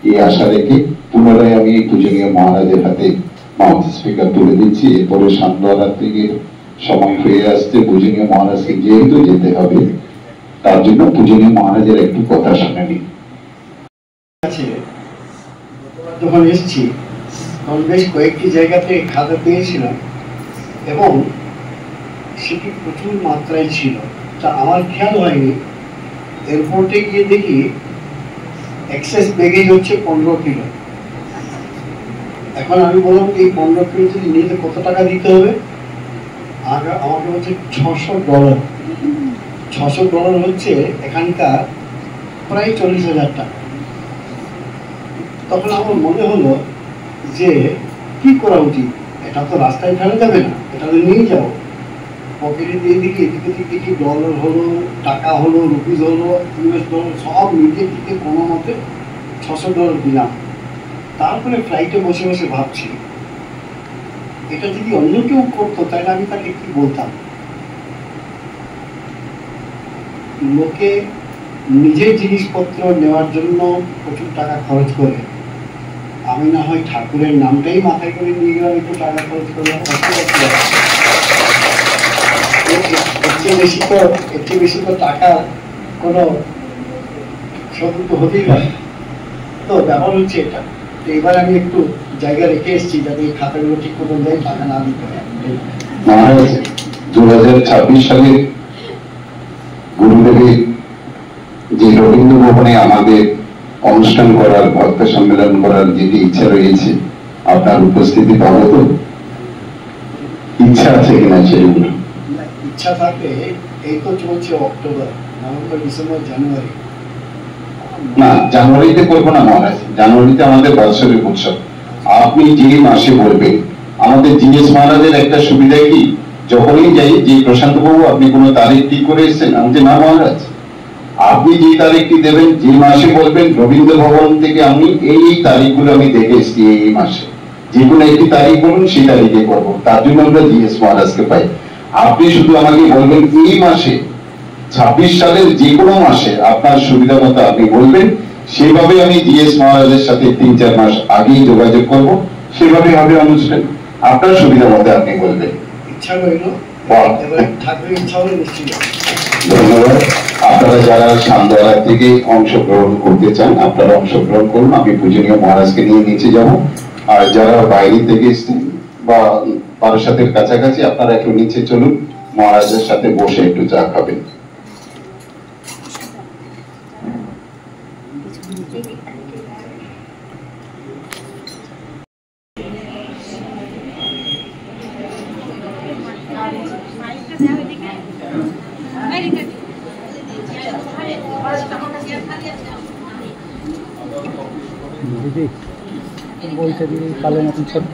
এই আশা রেখে পুনরায় আমি পূজনীয় মহারাজের হাতে মাউথ স্পিকার তুলে দিচ্ছি। এরপরে সান্ধ্যরাত্রির সময় হয়ে আসছে, পূজনীয় মহারাজকে যেহেতু যেতে হবে, তার জন্য পূজনীয় মহারাজের একটু কথা শুনে নিই।
যখন এসেছি তখন বেশ কয়েকটি জায়গাতে খাতা পেয়েছিলাম এবং সেটি প্রচুর মাত্রায় ছিল, তা আমার খেয়াল হয়নি। এয়ারপোর্টে গিয়ে দেখি এক্সেস ব্যাগেজ হচ্ছে 15 কিলো। এখন আমি বললাম এই 15 কিলো যদি নিতে কত টাকা দিতে হবে? আমাকে বলছে $600। $600 হচ্ছে এখানকার প্রায় 40,000 টাকা। তখন আমার মনে হলো যে কি করা উচিত, এটা তো রাস্তায় ফেলা যাবে না, এটা তো নিয়ে যাবো। পকেটে দিয়ে দিকে এদিকে দেখি ডলার হলো, টাকা হলো, রুপিস হলো, US ডলার সব নিজে দিকে কোনো মতে $600 দিলাম। তারপরে ফ্লাইটে বসে বসে ভাবছি এটা যদি অন্য কেউ করতো তাহলে আমি তাকে কি বলতাম। লোকে নিজের জিনিসপত্র নেওয়ার জন্য প্রচুর টাকা খরচ করে, আমি না হয় ঠাকুরের নামটাই মাথায় করে নিয়ে গেলাম, একটু টাকা খরচ করলাম, এর চেয়ে বেশি তো টাকা কোনো সতর্ক হতেই পারে। তো ব্যাপার হচ্ছে এটা। তো এবার আমি একটু জায়গা রেখে এসেছি যাতে এই খাতাগুলো ঠিক মতো দেয়, টাকা না দিতে হয়।
2026 সালে গুরুদেবের যে রবীন্দ্র ভবনে আমাদের অনুষ্ঠান করার, ভক্ত সম্মেলন করার যেটি ইচ্ছা রয়েছে, আপনার উপস্থিতি পাবো তো? ইচ্ছা আছে কিনা সেগুলো?
ইচ্ছা থাকলে এই তো চলছে অক্টোবর, নভেম্বর, ডিসেম্বর, জানুয়ারি।
না, জানুয়ারিতে করবো না মহারাজ, জানুয়ারিতে আমাদের বাৎসরিক উৎসব। আপনি যে মাসে বলবেন, আমাদের জিএস মহারাজের একটা সুবিধা কি, যখনই যাই যে প্রশান্ত বাবু আপনি কোনো তারিখ ঠিক করে এসেছেন, আমি যে না মহারাজ, আপনি যে তারিখটি দেবেন, যে মাসে বলবেন রবীন্দ্র ভবন থেকে আমি এই তারিখগুলো আমি দেখে এসেছি এই মাসে, যে কোনো একটি তারিখ বলুন সেই তারিখে করবো। তার জন্য আমরা জিএস মহারাজকে পাই। আপনি শুধু আমাকে বলবেন এই মাসে, 26 সালের যে কোনো মাসে আপনার সুবিধা মতো আপনি বলবেন, সেভাবে আমি জিএস মহারাজের সাথে 3-4 মাস আগেই যোগাযোগ করব, সেভাবে হবে অনুষ্ঠান। আপনার সুবিধা মতো আপনি বলবেন।
ইচ্ছা রইল, ঠাকুরের ইচ্ছা হলে নিশ্চিত।
ধন্যবাদ। আপনারা যারা সান্ধ্যরাত থেকে অংশগ্রহণ করতে চান আপনারা অংশগ্রহণ করুন, আমি পূজনীয় মহারাজকে নিয়ে নিচে যাব। আর যারা বাইরে থেকে এসেছেন বা বারাসাতের কাছাকাছি আপনারা একটু নিচে চলুন, মহারাজের সাথে বসে একটু চা খাবেন।
America.
দিদি বইটা দিদি কালো মতন ছোট্ট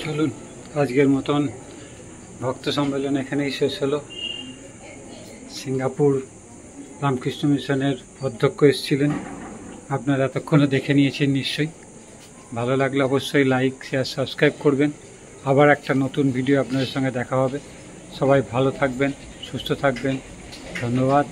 চলুন আজকের মতন ভক্ত সম্মেলন এখানেই শেষ হলো। সিঙ্গাপুর রামকৃষ্ণ মিশনের অধ্যক্ষ এসেছিলেন, আপনারা এতক্ষণে দেখে নিয়েছেন নিশ্চয়ই। ভালো লাগলে অবশ্যই লাইক শেয়ার সাবস্ক্রাইব করবেন। আবার একটা নতুন ভিডিও আপনাদের সঙ্গে দেখা হবে। সবাই ভালো থাকবেন, সুস্থ থাকবেন। ধন্যবাদ।